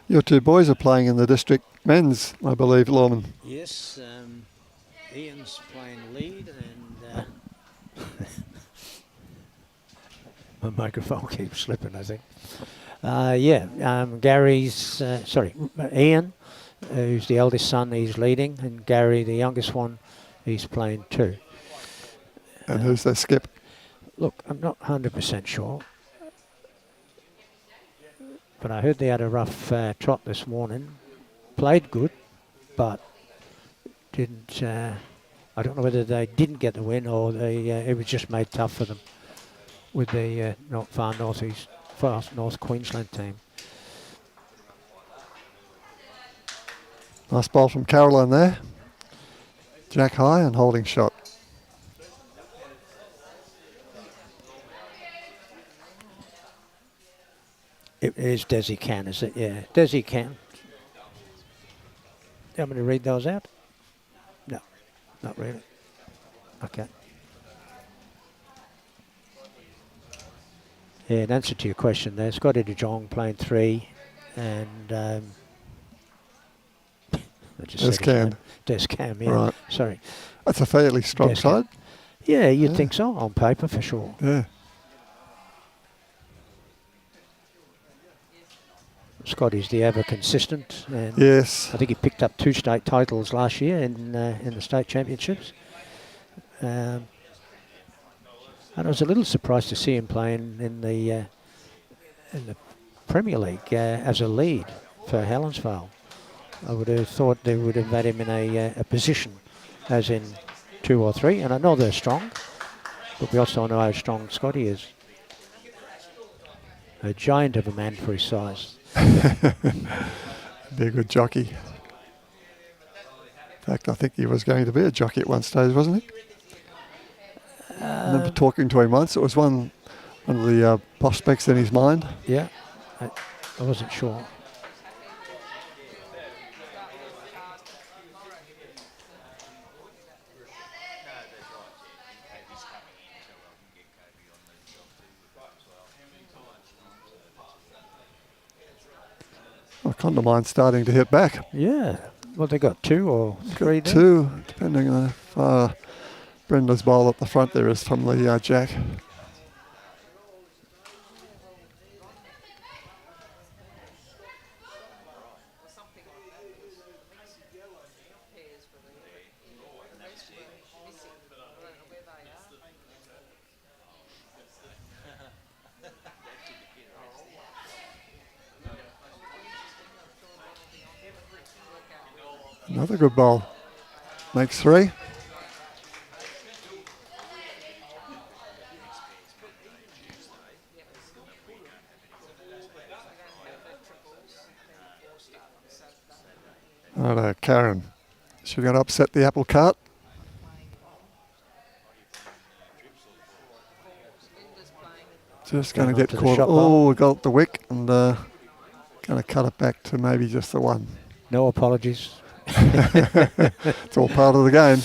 Your 2 boys are playing in the district men's, I believe, Lawman. Yes, Ian's playing lead and my microphone keeps slipping, I think. Ian, who's the eldest son, he's leading, and Gary, the youngest one, he's playing too. And who's their skip? Look, I'm not 100% sure, but I heard they had a rough trot this morning. Played good, but didn't. I don't know whether they didn't get the win or it was just made tough for them with the far North Queensland team. Nice bowl from Caroline there. Jack high and holding shot. It is Desi Can, is it? Yeah, Desi Can. Do you want me to read those out? No, not really. Okay. Yeah, in answer to your question there, Scotty de Jong playing 3 and I just said his Descam. name. Descam, yeah. Right. Sorry. That's a fairly strong Descam. side. Yeah, you'd Yeah. think so, on paper for sure. Yeah. Scotty's the ever consistent, and Yes. I think he picked up 2 state titles last year in the state championships. And I was a little surprised to see him playing in the Premier League as a lead for Helensvale. I would have thought they would have had him in a position as in 2 or 3, and I know they're strong, but we also know how strong Scotty is. A giant of a man for his size. Be a good jockey. In fact, I think he was going to be a jockey at one stage, wasn't he? I remember talking to him once. It was one of the prospects in his mind. Yeah, I wasn't sure. Well, CONDAMINE starting to hit back. Yeah, well, they got 2 or 3 there. 2, depending on if Brenda's bowl at the front there is from the jack. Another good bowl. Makes 3. Right, Karen. She got to upset the apple cart. Just going to get onto the caught. shot Oh, bowl. we got the wick and going to cut it back to maybe just the 1. No apologies. It's all part of the game.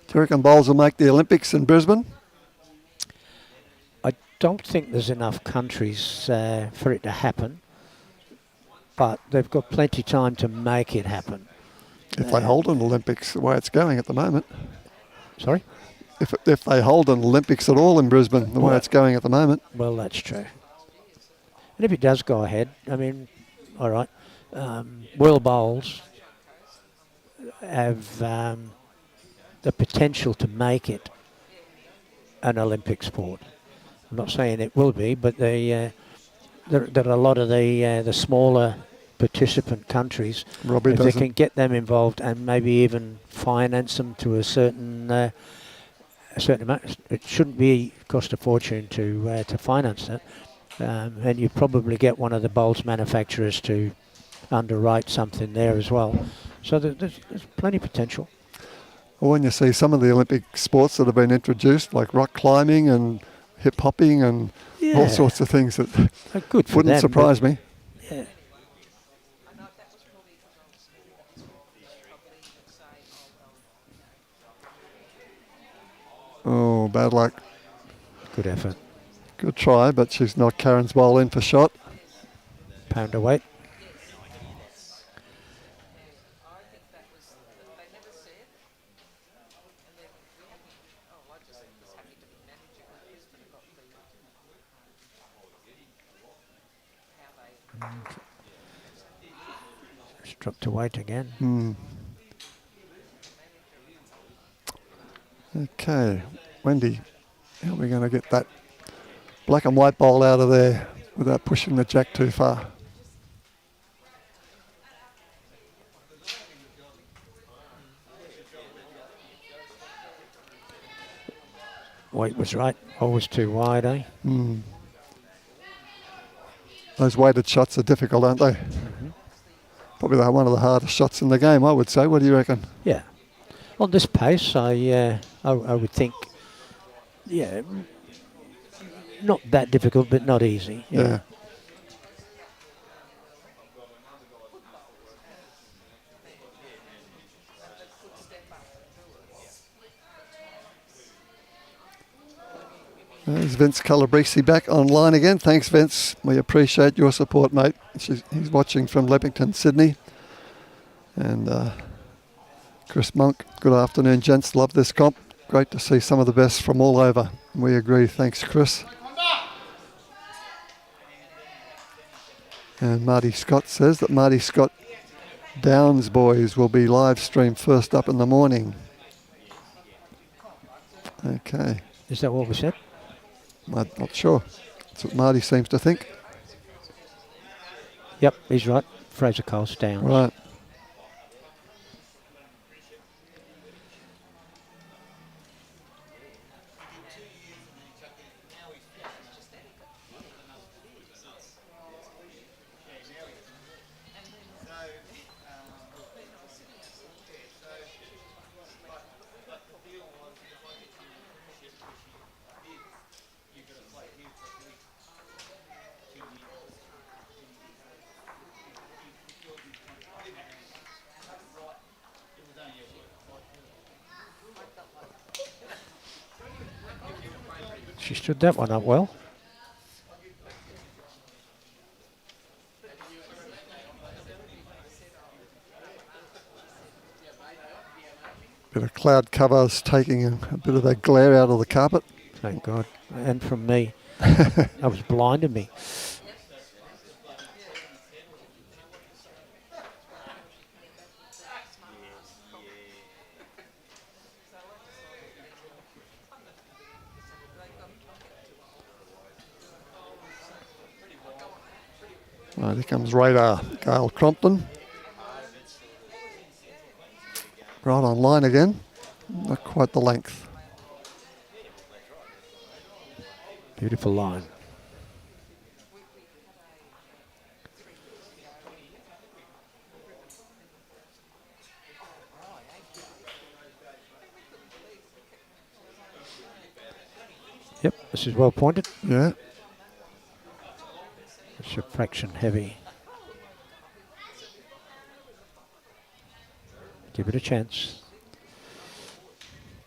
Do you reckon bowls will make the Olympics in Brisbane? I don't think there's enough countries for it to happen, but they've got plenty of time to make it happen. If they hold an Olympics the way it's going at the moment. Sorry? If they hold an Olympics at all in Brisbane the way Well- it's going at the moment. Well, that's true. And if it does go ahead, I mean, all right, world bowls have the potential to make it an Olympic sport. I'm not saying it will be, but there are a lot of the smaller participant countries. Robbie If they doesn't. can get them involved and maybe even finance them to a certain amount, it shouldn't be cost a fortune to finance that. And you probably get one of the bowls manufacturers to underwrite something there as well. So there's plenty of potential. Well, when you see some of the Olympic sports that have been introduced, like rock climbing and hip hopping and all sorts of things that Good for wouldn't them, surprise me. Yeah. Oh, bad luck. Good effort. Good try, but she's knocked Karen's bowl in for shot. Pound of weight. Struck to weight again. Okay, Wendy, how are we going to get that black and white bowl out of there without pushing the jack too far. White was right. Always too wide, eh? Those weighted shots are difficult, aren't they? Probably one of the hardest shots in the game, I would say. What do you reckon? Yeah. On this pace, I would think, yeah, not that difficult, but not easy. Yeah. There's Vince Calabrese back online again. Thanks, Vince. We appreciate your support, mate. He's watching from Leppington, Sydney. And Chris Monk, good afternoon, gents. Love this comp. Great to see some of the best from all over. We agree. Thanks, Chris. And Marty Scott says that Marty Scott Downs boys will be live streamed first up in the morning. Okay. Is that what we said? I'm not sure. That's what Marty seems to think. Yep, he's right. Fraser Coles down. Right. She stood that one up well. Bit of cloud covers taking a bit of that glare out of the carpet. Thank God. And from me. That was blinding me. Right, here comes radar. Gail Crompton. Right on line again. Not quite the length. Beautiful line. Yep, this is well pointed. Yeah. It's a fraction heavy. Give it a chance.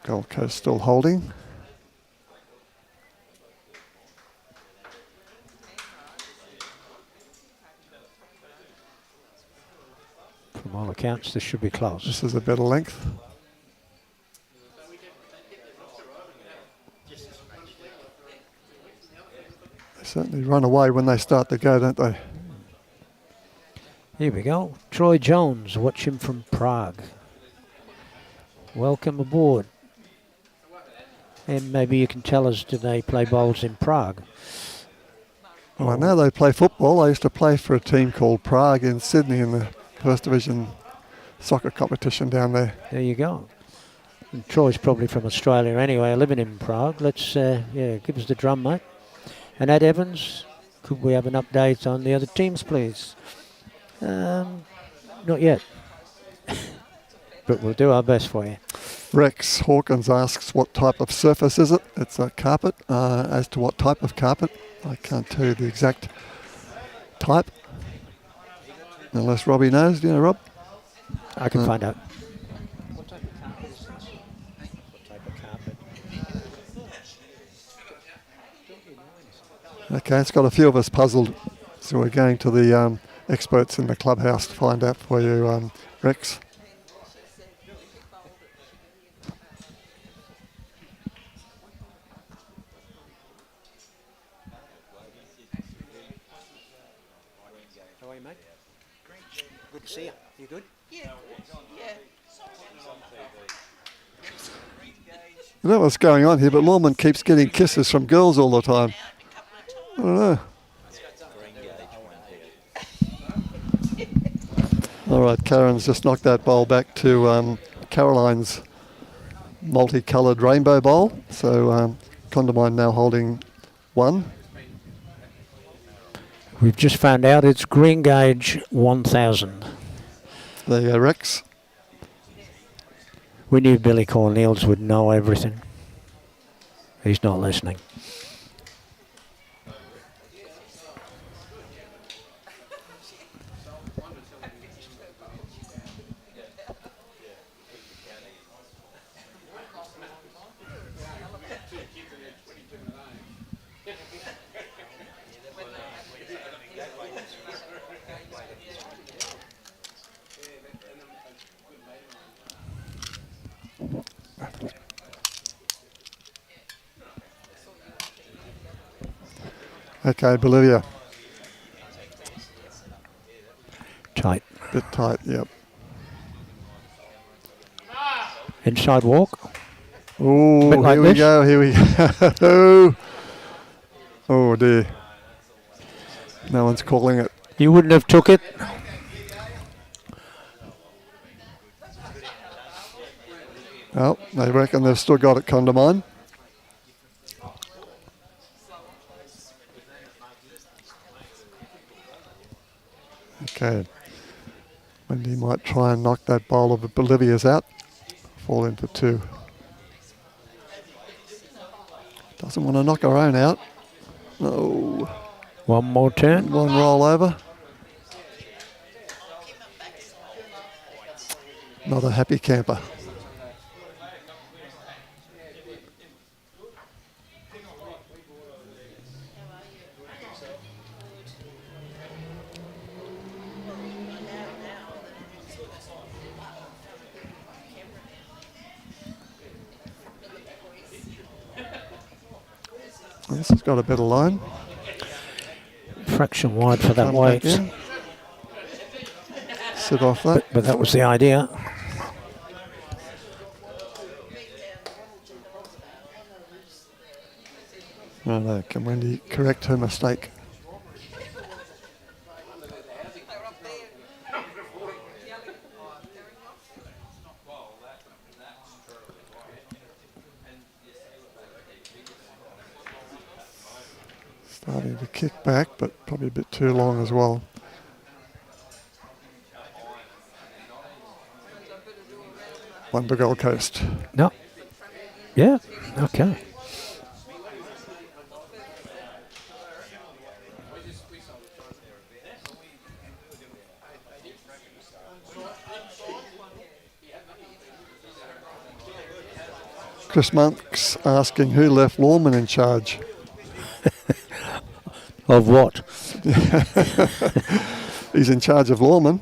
Gold Coast still holding. From all accounts, this should be close. This is a better length. They certainly run away when they start to go, don't they? Here we go. Troy Jones, watch him from Prague. Welcome aboard. And maybe you can tell us, do they play bowls in Prague? Well, I know they play football. I used to play for a team called Prague in Sydney in the First Division soccer competition down there. There you go. And Troy's probably from Australia anyway, living in Prague. Let's, yeah, give us the drum, mate. And Ed Evans, could we have an update on the other teams, please? Not yet. But we'll do our best for you. Rex Hawkins asks what type of surface is it? It's a carpet. As to what type of carpet, I can't tell you the exact type. Unless Robbie knows. Do you know, Rob? I can find out. What type of carpet is this? What type of carpet? Okay, it's got a few of us puzzled. So we're going to the experts in the clubhouse to find out for you, Rex. How are you, mate? Good to see you. You good? Yeah. You know what's going on here, but Lorman keeps getting kisses from girls all the time. don't know. All right, Karen's just knocked that bowl back to Caroline's multicoloured rainbow bowl. So CONDAMINE now holding 1. We've just found out it's green gauge 1000. There you go, Rex. We knew Billy Cornelius would know everything. He's not listening. Okay, Bolivia. Tight. Bit tight, yep. Inside walk. Oh, Bit like here we this. go, here we go. Oh dear. No one's calling it. You wouldn't have took it. Oh, they reckon they've still got it, CONDAMINE. Okay. Wendy might try and knock that bowl of Bolivia's out. Fall into 2. Doesn't want to knock her own out. No. One more turn. One roll over. Not a happy camper. This has got a better line. Fraction wide for that Come weight. back in. Sit off that. But that was the idea. Righto, can Wendy correct her mistake? Starting to kick back, but probably a bit too long as well. One to Gold Coast. No. Yeah. Okay. Chris Monk's asking who left Lawman in charge. Of what? He's in charge of Lawman.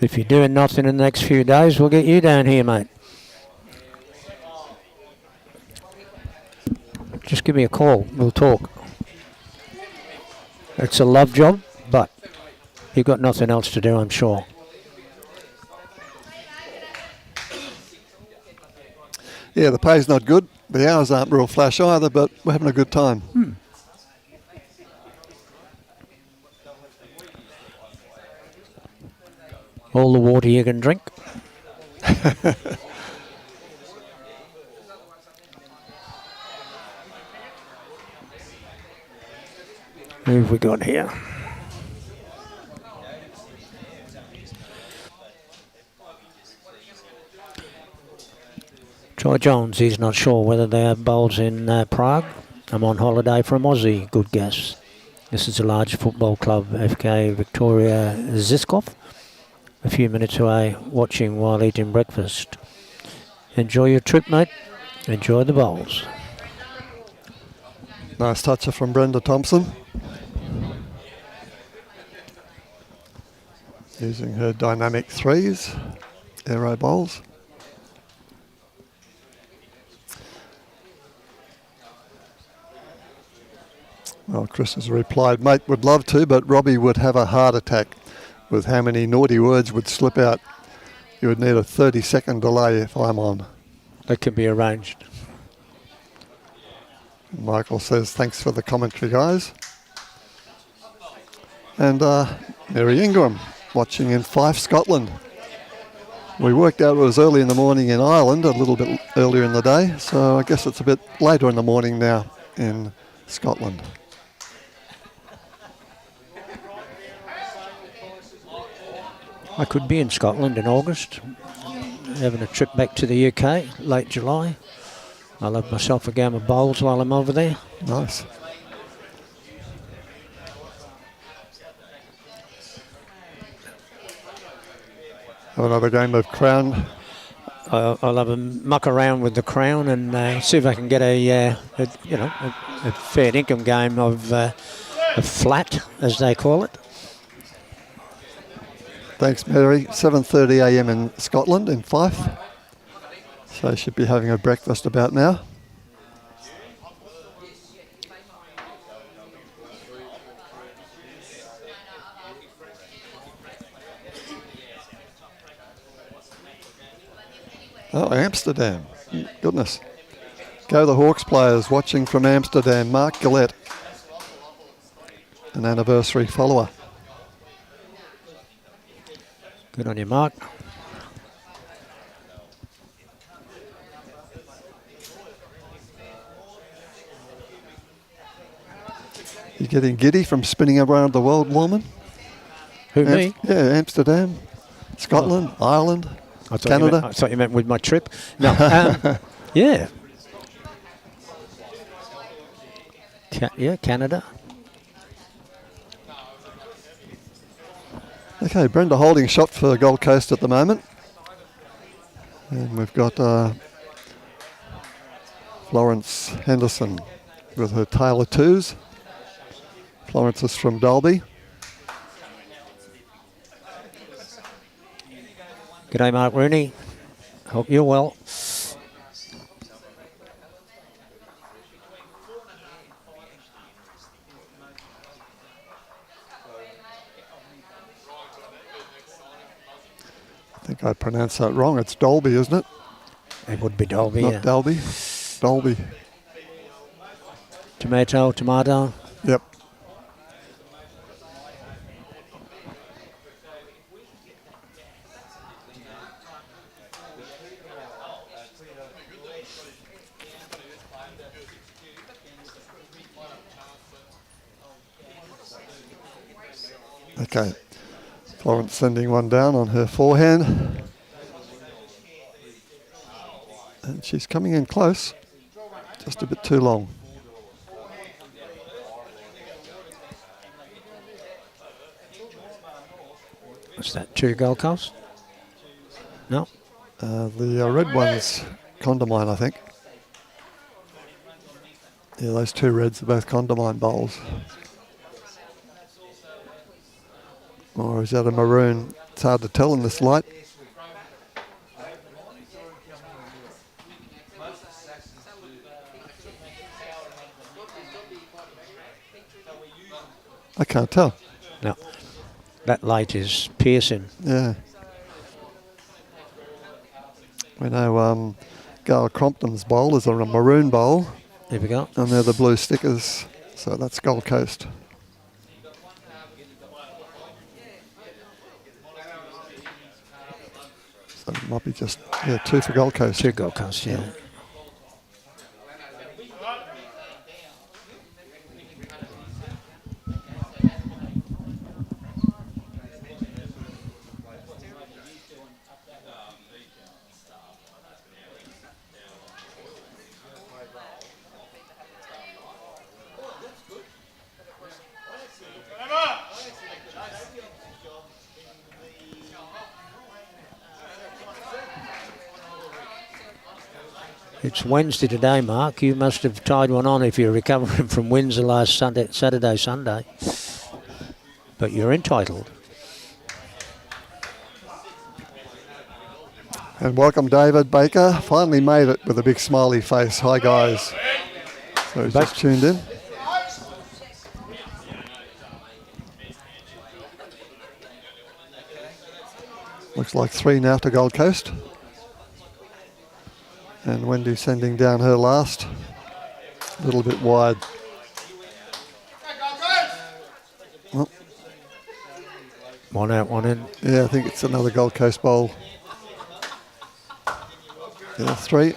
If you're doing nothing in the next few days, we'll get you down here, mate. Just give me a call. We'll talk. It's a love job, but you've got nothing else to do, I'm sure. Yeah, the pay's not good. The hours aren't real flash either, but we're having a good time. All the water you can drink. Who have we got here? Troy Jones, he's not sure whether they have bowls in Prague. I'm on holiday from Aussie, good guess. This is a large football club, FK Victoria Ziskov. A few minutes away, watching while eating breakfast. Enjoy your trip, mate. Enjoy the bowls. Nice toucher from Brenda Thompson. Using her dynamic 3s, aero bowls. Well, Chris has replied, mate would love to, but Robbie would have a heart attack with how many naughty words would slip out. You would need a 30-second delay if I'm on. That can be arranged. Michael says, thanks for the commentary, guys. And Mary Ingram watching in Fife, Scotland. We worked out it was early in the morning in Ireland, a little bit earlier in the day, so I guess it's a bit later in the morning now in Scotland. I could be in Scotland in August, having a trip back to the UK, late July. I'll have myself a game of bowls while I'm over there. Nice. Have another game of Crown. I'll have a muck around with the Crown and see if I can get a fair income game of flat, as they call it. Thanks, Mary. 7:30 a.m. in Scotland, in Fife. So I should be having a breakfast about now. Oh, Amsterdam. Goodness. Go the Hawks players watching from Amsterdam. Mark Gillette, an anniversary follower. Good on you, Mark. You getting giddy from spinning around the world, Lawman? Who, me? Yeah, Amsterdam, Scotland, Ireland, I Canada. I thought you meant with my trip. No, yeah. Canada. Okay, Brenda holding shot for Gold Coast at the moment. And we've got Florence Henderson with her tail of twos. Florence is from Dalby. G'day, Mark Rooney. Hope you're well. I think I pronounced that wrong. It's Dalby, isn't it? It would be Dolby, Not yeah. Dalby. Dalby. Tomato, tomato. Yep. Okay. Florence sending one down on her forehand. And she's coming in close. Just a bit too long. What's that, 2 Gold Coast? No? The red one's CONDAMINE, I think. Yeah, those 2 reds are both CONDAMINE bowls. Or is that a maroon? It's hard to tell in this light. I can't tell. No. That light is piercing. Yeah. We know Gail Crompton's bowl is a maroon bowl. There we go. And they're the blue stickers. So that's Gold Coast. So it might be just, 2 for Gold Coast. 2 Gold Coast, yeah. It's Wednesday today, Mark. You must have tied one on if you're recovering from Windsor last Saturday, Sunday. But you're entitled. And welcome David Baker. Finally made it with a big smiley face. Hi guys. So he's just tuned in. Looks like 3 now to Gold Coast. And Wendy sending down her last. A little bit wide. Well, One out, one in. yeah, I think it's another Gold Coast bowl. Yeah, 3.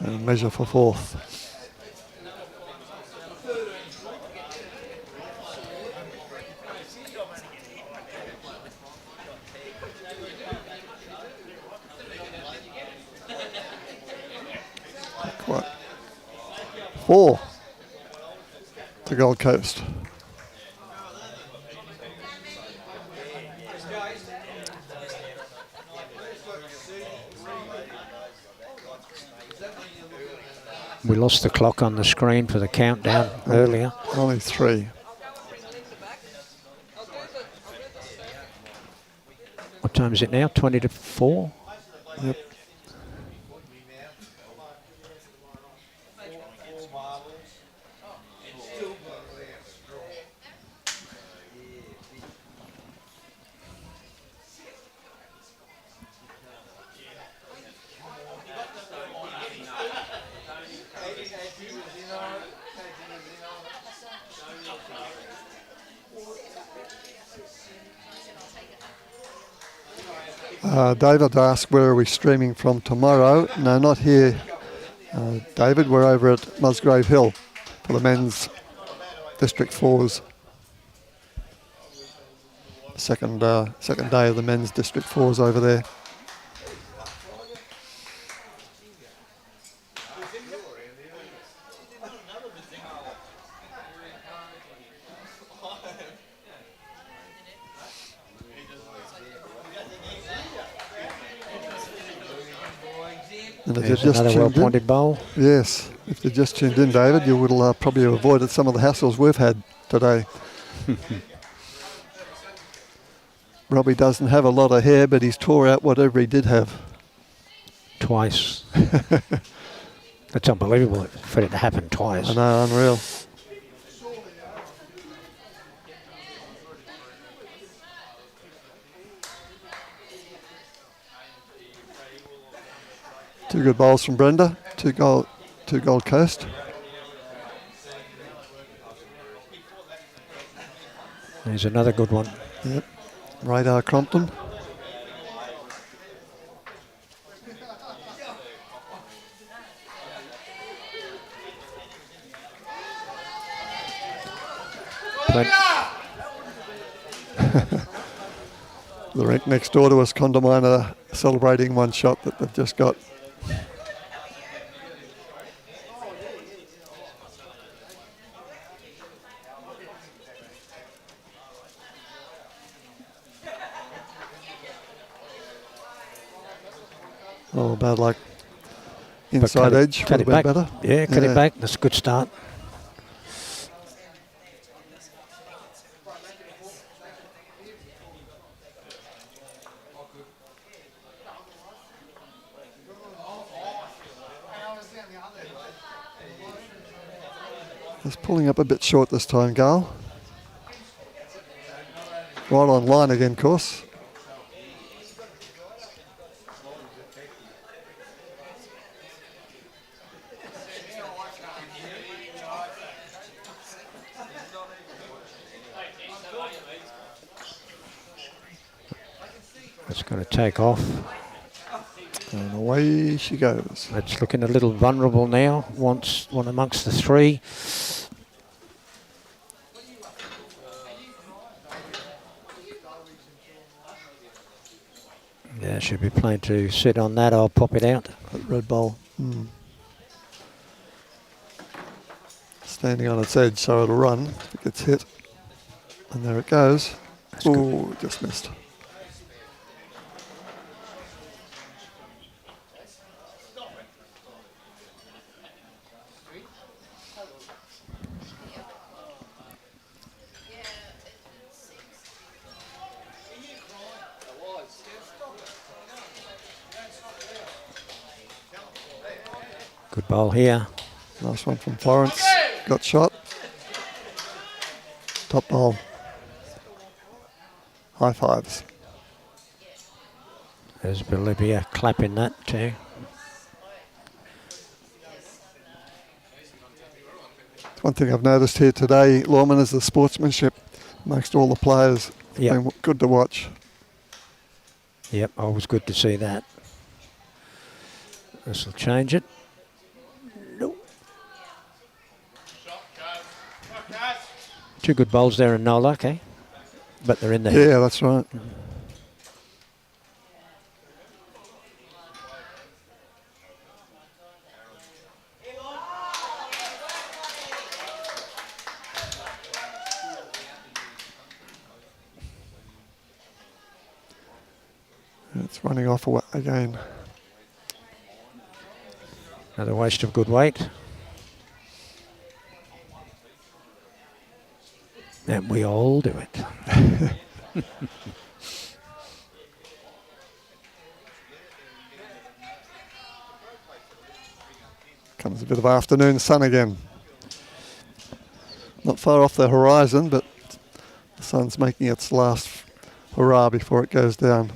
And measure for 4th. Quite. 4 to Gold Coast. We lost the clock on the screen for the countdown earlier. Only 3. What time is it now? 20 to 4? Yep. David asked where are we streaming from tomorrow. No, not here, David. We're over at Musgrave Hill for the men's District 4s. Second day of the men's District 4s over there. And if There's you've just another tuned well-pointed bowl. yes, if you've just tuned in, David, you will probably have avoided some of the hassles we've had today. Robbie doesn't have a lot of hair, but he's tore out whatever he did have. Twice. That's unbelievable for it to happen twice. I know, unreal. Two good bowls from Brenda, two Gold Coast. There's another good one. Yep, Radar Crompton. The rink next door to us, CONDAMINE, are celebrating one shot that they've just got. Oh, bad luck. Inside edge would have been better. Yeah, cut it back. That's a good start. It's pulling up a bit short this time, Gail. Right on line again, of course. It's going to take off. And away she goes. It's looking a little vulnerable now. Wants one amongst the 3. Yeah, should be playing to sit on that. I'll pop it out. That red ball. Standing on its edge, so it'll run if it gets hit. And there it goes. Oh, just missed. Good bowl here. Nice one from Florence. Got shot. Top bowl. High fives. There's Bolivia clapping that too. One thing I've noticed here today, Lorman, is the sportsmanship amongst all the players. Yep. Been good to watch. Yep, always good to see that. This will change it. No. Two good bowls there and no luck, eh? But they're in there. Yeah, that's right. It's running off again. Another waste of good weight. And we all do it. Comes a bit of afternoon sun again. Not far off the horizon, but the sun's making its last hurrah before it goes down.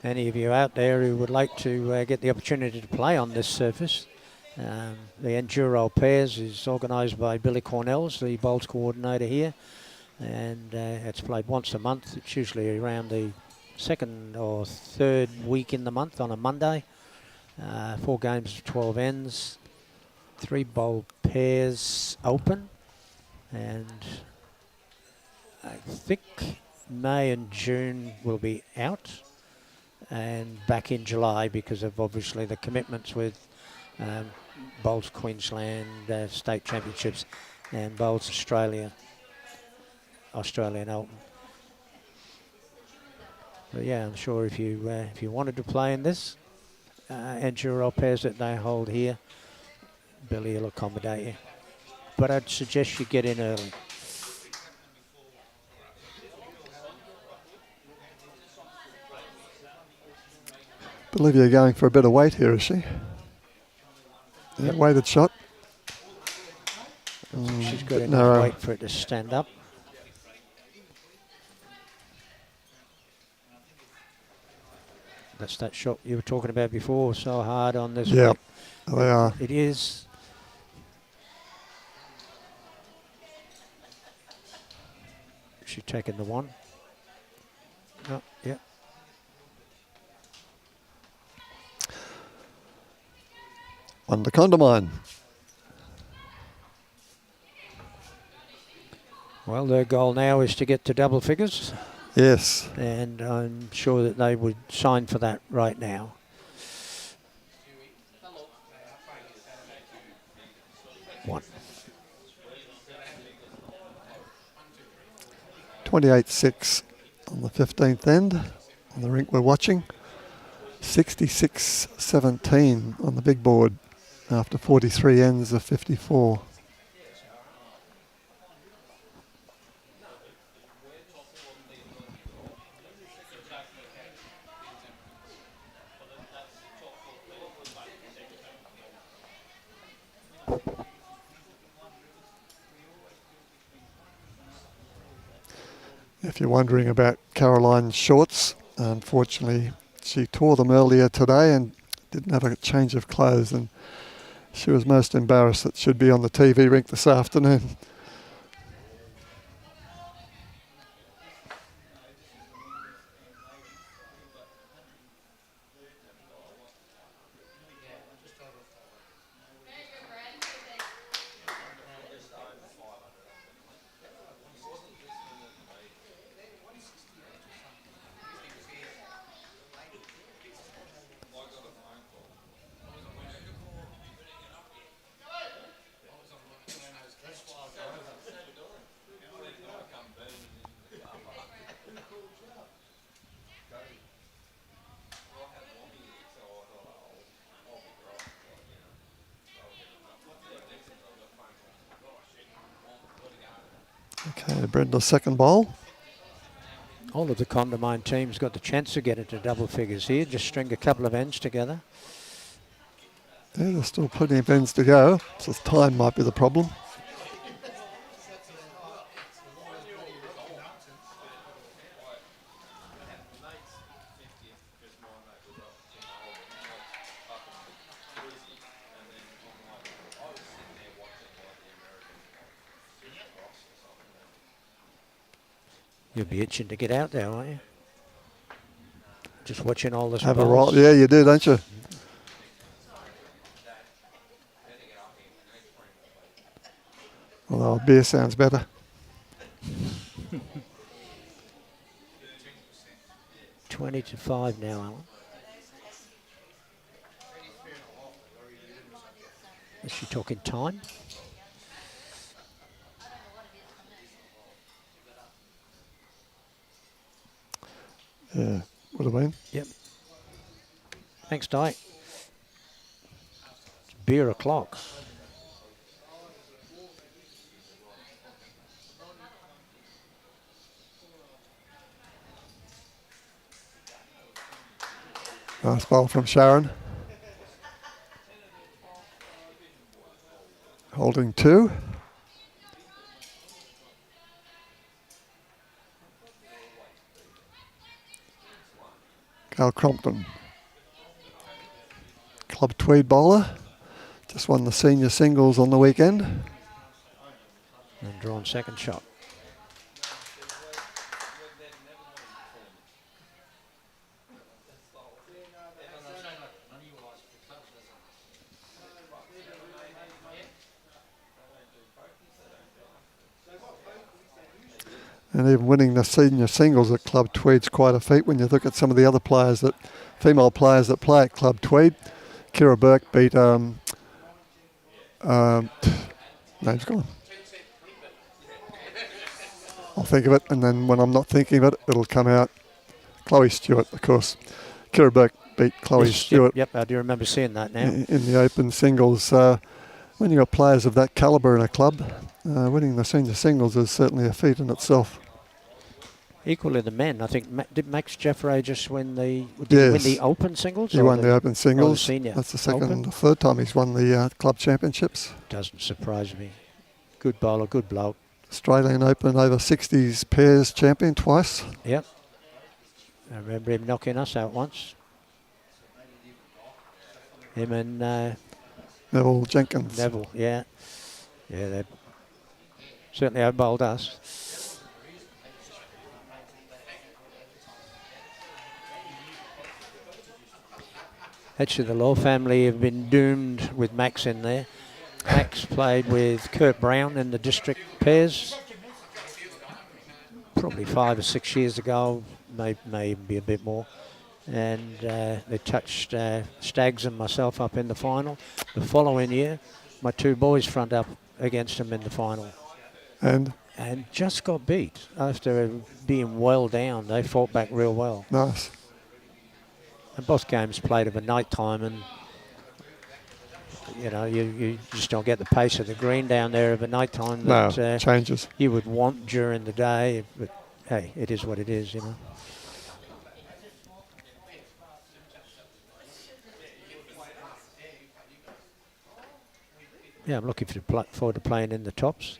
Any of you out there who would like to get the opportunity to play on this surface, the Enduro Pairs is organised by Billy Cornells, the bowls coordinator here, and it's played once a month. It's usually around the second or third week in the month on a Monday. 4 games of 12 ends, 3 bowl pairs open, and I think May and June will be out. And back in July because of obviously the commitments with Bowls Queensland State Championships and Bowls Australian Open. But yeah, I'm sure if you wanted to play in this Enduro Pairs that they hold here, Billy will accommodate you. But I'd suggest you get in early. Bolivia going for a bit of weight here, is she? Yeah, Yep. weighted shot. She's got enough narrow. weight for it to stand up. That's that shot you were talking about before, so hard on this Yeah, weight. they are. It is. She's taking the one. Oh, yeah. On the CONDAMINE. Well, their goal now is to get to double figures, Yes. and I'm sure that they would sign for that right now. One. 28-6 on the 15th end on the rink we're watching. 66-17 on the big board after 43 ends of 54. If you're wondering about Caroline's shorts, unfortunately she tore them earlier today and didn't have a change of clothes, and she was most embarrassed that she'd be on the TV rink this afternoon. Okay, Brenda's second bowl. All of the CONDAMINE teams got the chance to get into double figures here. Just string a couple of ends together. Yeah, there's still plenty of ends to go, so time might be the problem. You'll be itching to get out there, aren't you? Just watching all this. Have a roll. Yeah, you do, don't you? Although a beer sounds better. 20-5 now, Alan. Is she talking time? Yeah, would have been. Yep. Thanks, Di. It's beer o'clock. Nice ball from Sharon. Holding 2. Gail Crompton. Club Tweed bowler. Just won the senior singles on the weekend. And drawn second shot. And even winning the senior singles at Club Tweed's quite a feat when you look at some of the other players that, female players that play at Club Tweed. Kira Burke beat, name's gone. I'll think of it, and then when I'm not thinking of it, it'll come out. Chloe Stewart, of course. Kira Burke beat Chloe Stewart. Yep, I do remember seeing that now. In the open singles. When you've got players of that calibre in a club, winning the senior singles is certainly a feat in itself. Equally the men, I think. Did Max Jeffrey just win the Yes. win the open singles? He won the open singles. Senior That's the second open? or third time he's won the club championships. Doesn't surprise me. Good bowler, good bloke. Australian Open over 60s pairs champion twice. Yep. I remember him knocking us out once. Him and Neville Jenkins. Neville, yeah. Yeah, they certainly out-bowled us. Actually, the Law family have been doomed with Max in there. Max played with Kurt Brown in the district pairs probably 5 or 6 years ago, maybe a bit more. And they touched Staggs and myself up in the final. The following year, my 2 boys front up against him in the final. And just got beat after being well down. They fought back real well. nice. And both games played of a night time, and you know, you just don't get the pace of the green down there of a night time that No, changes. you would want during the day. But hey, it is what it is, you know. Yeah, I'm looking forward to playing in the tops.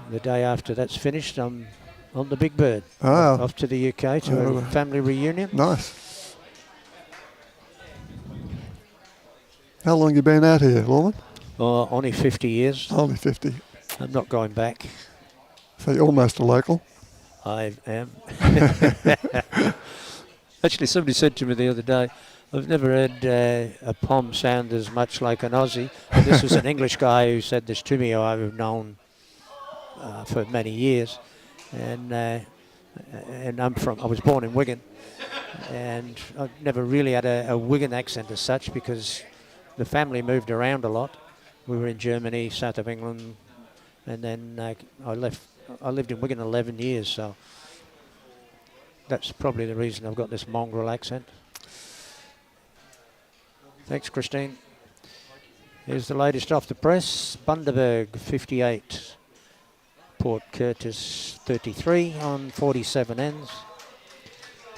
The day after that's finished, I'm on the Big Bird. Ah. Off to the UK to a family reunion. Nice. How long you been out here, Lorman? Only 50 years. Only 50. I'm not going back. So you're almost a local. I am. Actually, somebody said to me the other day, I've never heard a pom sound as much like an Aussie. And this was an English guy who said this to me, who I've known for many years. And I was born in Wigan. And I've never really had a Wigan accent as such, because the family moved around a lot. We were in Germany, south of England, and then I lived in Wigan 11 years, so that's probably the reason I've got this mongrel accent. Thanks, Christine. Here's the latest off the press. Bundaberg 58, Port Curtis 33 on 47 ends.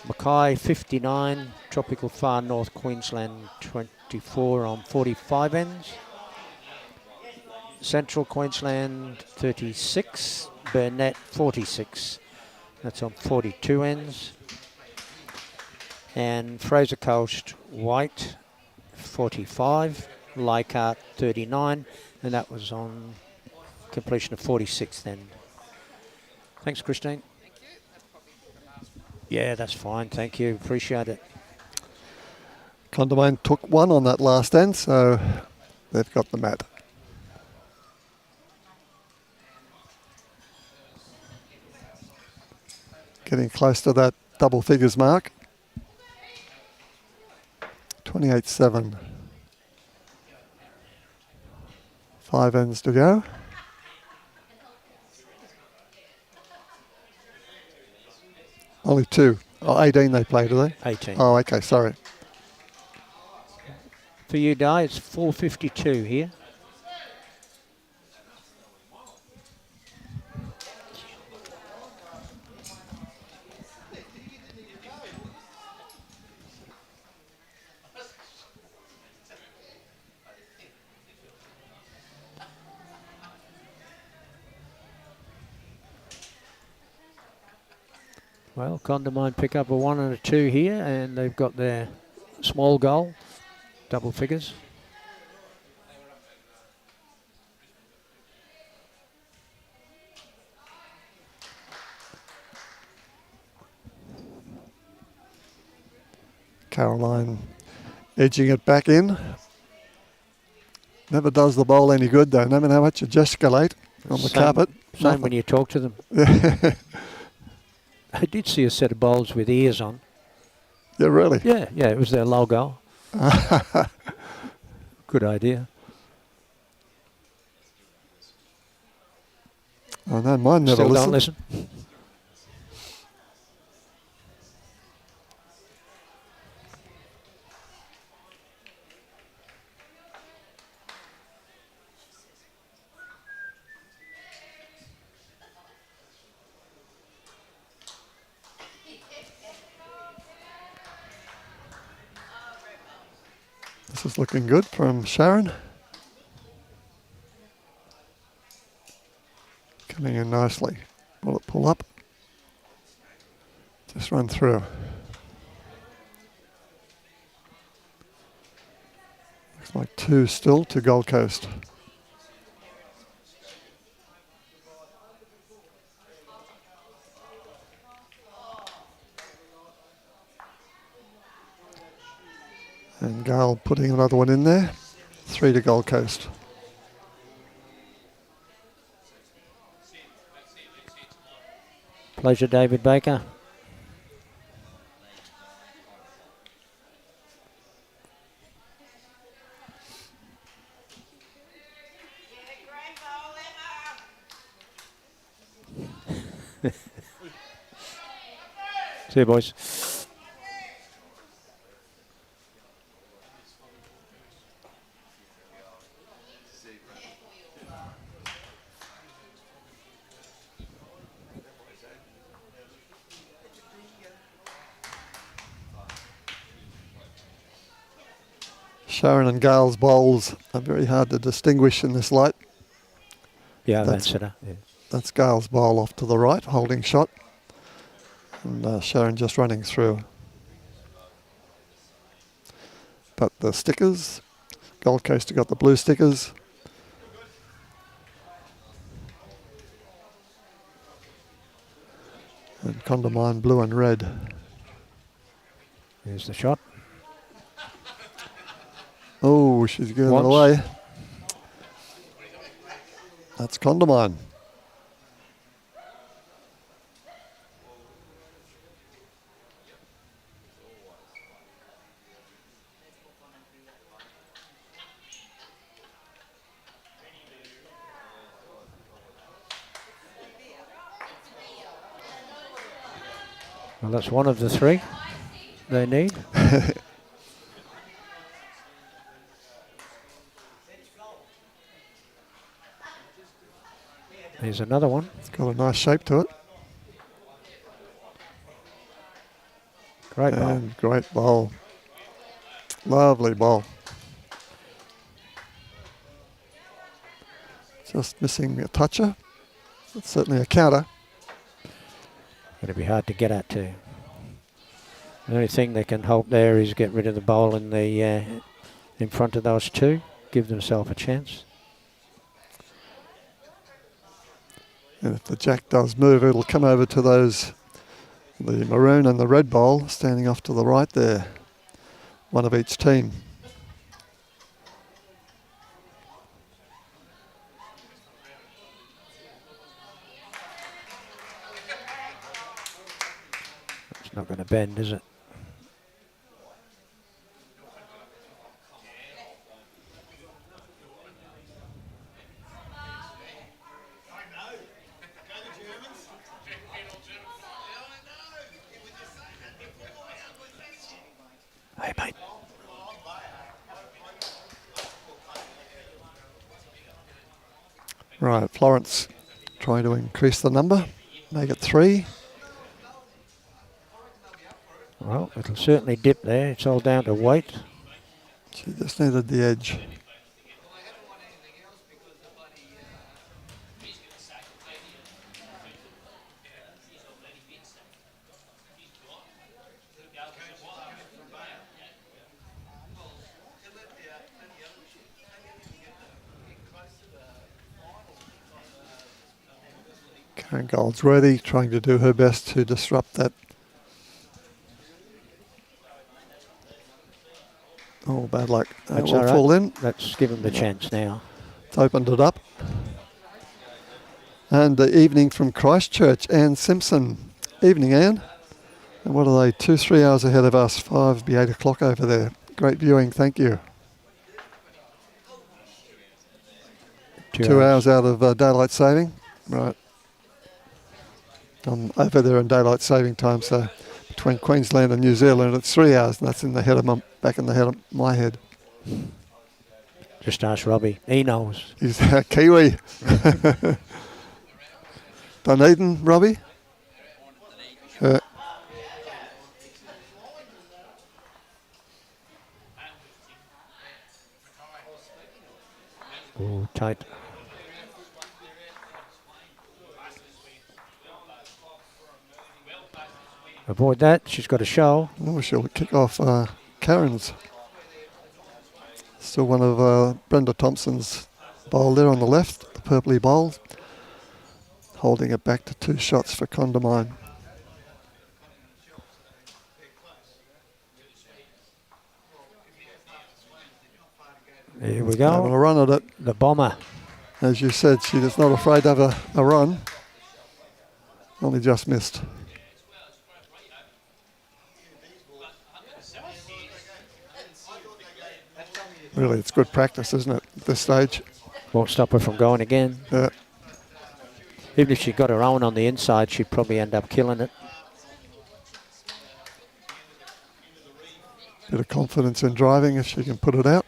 Mackay 59, Tropical Far North Queensland 24 on 45 ends. Central Queensland 36, Burnett 46. That's on 42 ends. And Fraser Coast White 45, Leichhardt 39, and that was on completion of 46th end. Thanks, Christine. Yeah, that's fine. Thank you. Appreciate it. CONDAMINE took one on that last end, so they've got the mat. Getting close to that double figures mark. 28-7. 5 ends to go. Only 2. Oh, 18 they play, do they? 18. Oh, okay, sorry. For you, Di, it's 4:52 here. Well, CONDAMINE pick up a 1 and a 2 here, and they've got their small goal, double figures. Caroline edging it back in. Never does the bowl any good though, no matter how much you gesticulate on the carpet. Same when you talk to them. I did see a set of bowls with ears on. Yeah, really? Yeah, it was their logo. Good idea. Oh no, mine never Still listened. don't listen. This is looking good from Sharon. Coming in nicely. Will it pull up? Just run through. Looks like 2 still to Gold Coast. And Gail putting another one in there. 3 to Gold Coast. Pleasure, David Baker. See you, boys. Sharon and Gail's bowls are very hard to distinguish in this light. Yeah, That's- that's it. Yeah. That's Gail's bowl off to the right, holding shot. And Sharon just running through. But the stickers, Gold Coast have got the blue stickers. And CONDAMINE blue and red. Here's the shot. Oh, she's going Once. away. That's CONDAMINE. Well, that's one of the 3 they need. Here's another one. It's got a nice shape to it. Great ball. And great ball. Lovely ball. Just missing a toucher. It's certainly a counter. It'll be hard to get at too. The only thing they can hope there is get rid of the bowl in the in front of those two, give themselves a chance. And if the jack does move, it'll come over to those, the maroon and the red bowl, standing off to the right there. One of each team. It's not going to bend, is it? Hey, mate. Right, Florence trying to increase the number, make it 3. Well, it'll certainly dip there. It's all down to weight. She just needed the edge. Karen Goldsworthy trying to do her best to disrupt that. Oh, bad luck. That's Will all right. fall in. Let's give them the chance now. It's opened it up. And the evening from Christchurch, Anne Simpson. Evening, Anne. And what are they? 2-3 hours ahead of us. 5 be 8 o'clock over there. Great viewing, thank you. 2 hours out of daylight saving. Right. I'm over there in daylight saving time, so between Queensland and New Zealand it's 3 hours, and that's in the head of back in the head of my head. Just ask Robbie. He knows. He's a Kiwi. Dunedin, Robbie? Oh, tight. Avoid that. She's got a show. Oh, she'll kick off Karen's. Still one of Brenda Thompson's bowl there on the left, the purpley bowl. Holding it back to 2 shots for CONDAMINE. Here we Having go. a run at it. The bomber. As you said, she is not afraid to have a run. Only just missed. Really, it's good practice, isn't it, at this stage? Won't stop her from going again. Yeah. Even if she got her own on the inside, she'd probably end up killing it. Bit of confidence in driving if she can put it out.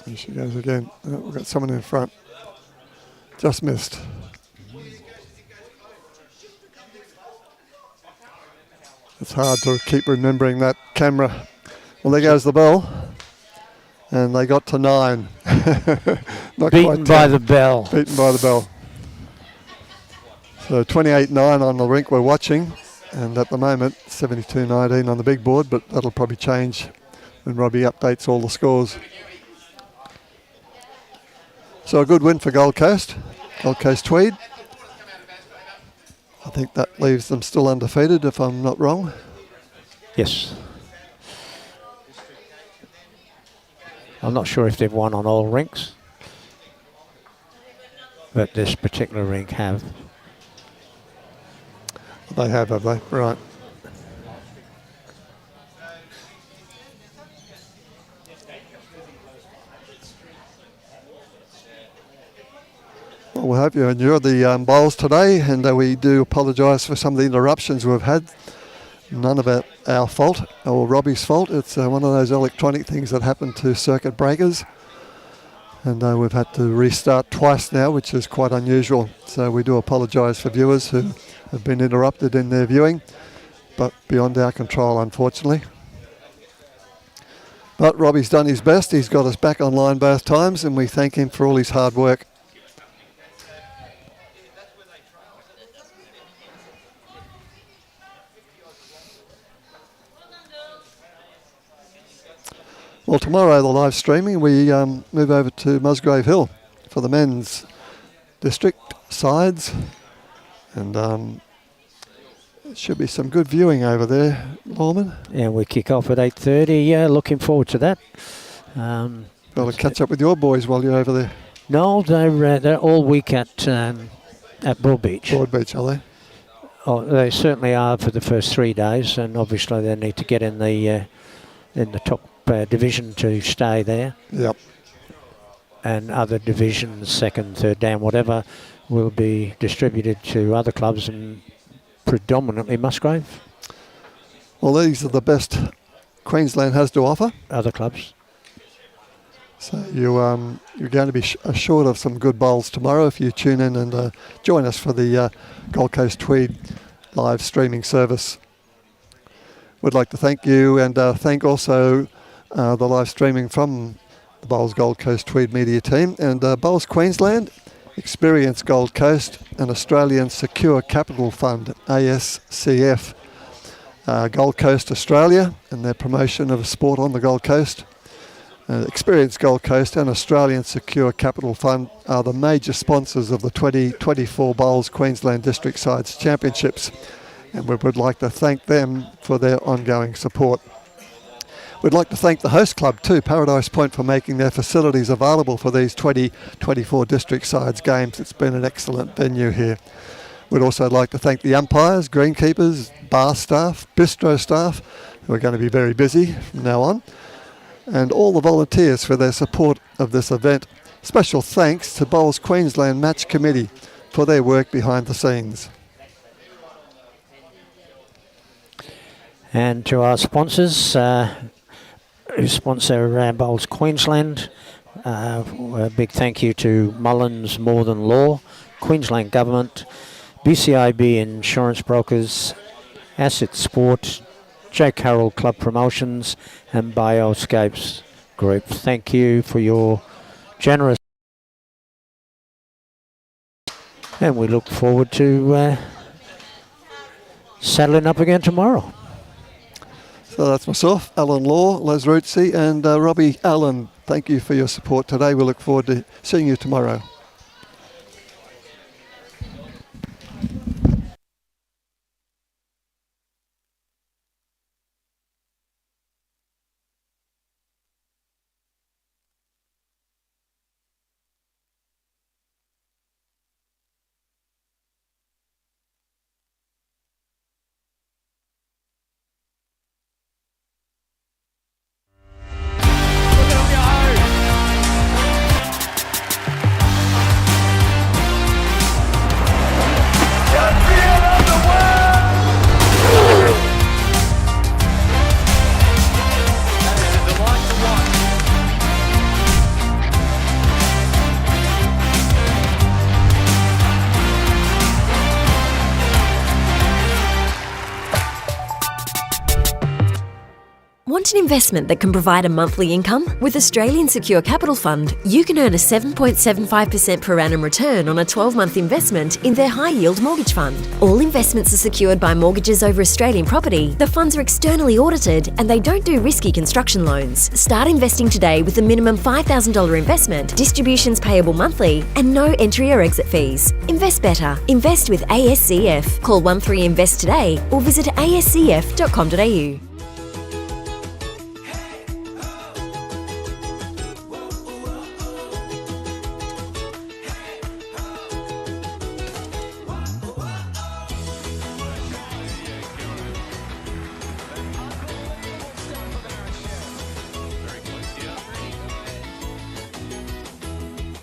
Here she goes again. Oh, we've got someone in front. Just missed. It's hard to keep remembering that camera. Well, there goes the bell. And they got to 9. Not Beaten quite by 10. the bell. Beaten by the bell. So 28-9 on the rink we're watching. And at the moment, 72-19 on the big board, but that'll probably change when Robbie updates all the scores. So a good win for Gold Coast Tweed. I think that leaves them still undefeated, if I'm not wrong. Yes. I'm not sure if they've won on all rinks, but this particular rink have. They have they? Right. I hope you enjoyed the bowls today, and we do apologise for some of the interruptions we've had. None of it our fault or Robbie's fault. It's one of those electronic things that happen to circuit breakers. And we've had to restart twice now, which is quite unusual. So we do apologise for viewers who have been interrupted in their viewing, but beyond our control, unfortunately. But Robbie's done his best. He's got us back online both times, and we thank him for all his hard work. Well, tomorrow, the live streaming, we move over to Musgrave Hill for the men's district sides. And it should be some good viewing over there, Lorman. And we kick off at 8:30. Yeah, looking forward to that. Got to catch up with your boys while you're over there. No, they're all week at Broadbeach. Broadbeach, are they? Oh, they certainly are for the first 3 days, and obviously they need to get in the top division to stay there. Yep. And other divisions, second, third down, whatever, will be distributed to other clubs, and predominantly Musgrave. Well, these are the best Queensland has to offer. Other clubs. So you're going to be assured of some good bowls tomorrow if you tune in and join us for the Gold Coast Tweed live streaming service. We'd like to thank you and thank also the live streaming from the Bowls Gold Coast Tweed media team and Bowls Queensland, Experience Gold Coast and Australian Secure Capital Fund, ASCF, Gold Coast Australia and their promotion of sport on the Gold Coast. Experience Gold Coast and Australian Secure Capital Fund are the major sponsors of the 2024 Bowls Queensland District Sides Championships, and we would like to thank them for their ongoing support. We'd like to thank the host club too, Paradise Point, for making their facilities available for these 2024 District Sides games. It's been an excellent venue here. We'd also like to thank the umpires, greenkeepers, bar staff, bistro staff, who are going to be very busy from now on, and all the volunteers for their support of this event. Special thanks to Bowls Queensland Match Committee for their work behind the scenes. And to our sponsors who sponsor Bowls Queensland, a big thank you to Mullins More Than Law, Queensland Government, BCIB Insurance Brokers, Asset Sport, J. Carroll Club Promotions and Bioscapes Group. Thank you for your generous, and we look forward to saddling up again tomorrow. So that's myself, Alan Law, Les Rootsey and Robbie Allen. Thank you for your support today. We look forward to seeing you tomorrow. Want an investment that can provide a monthly income? With Australian Secure Capital Fund, you can earn a 7.75% per annum return on a 12-month investment in their high-yield mortgage fund. All investments are secured by mortgages over Australian property. The funds are externally audited and they don't do risky construction loans. Start investing today with a minimum $5,000 investment, distributions payable monthly, and no entry or exit fees. Invest better. Invest with ASCF. Call 13invest today or visit ascf.com.au.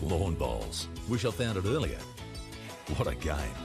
Lawn bowls. Wish I found it earlier. What a game.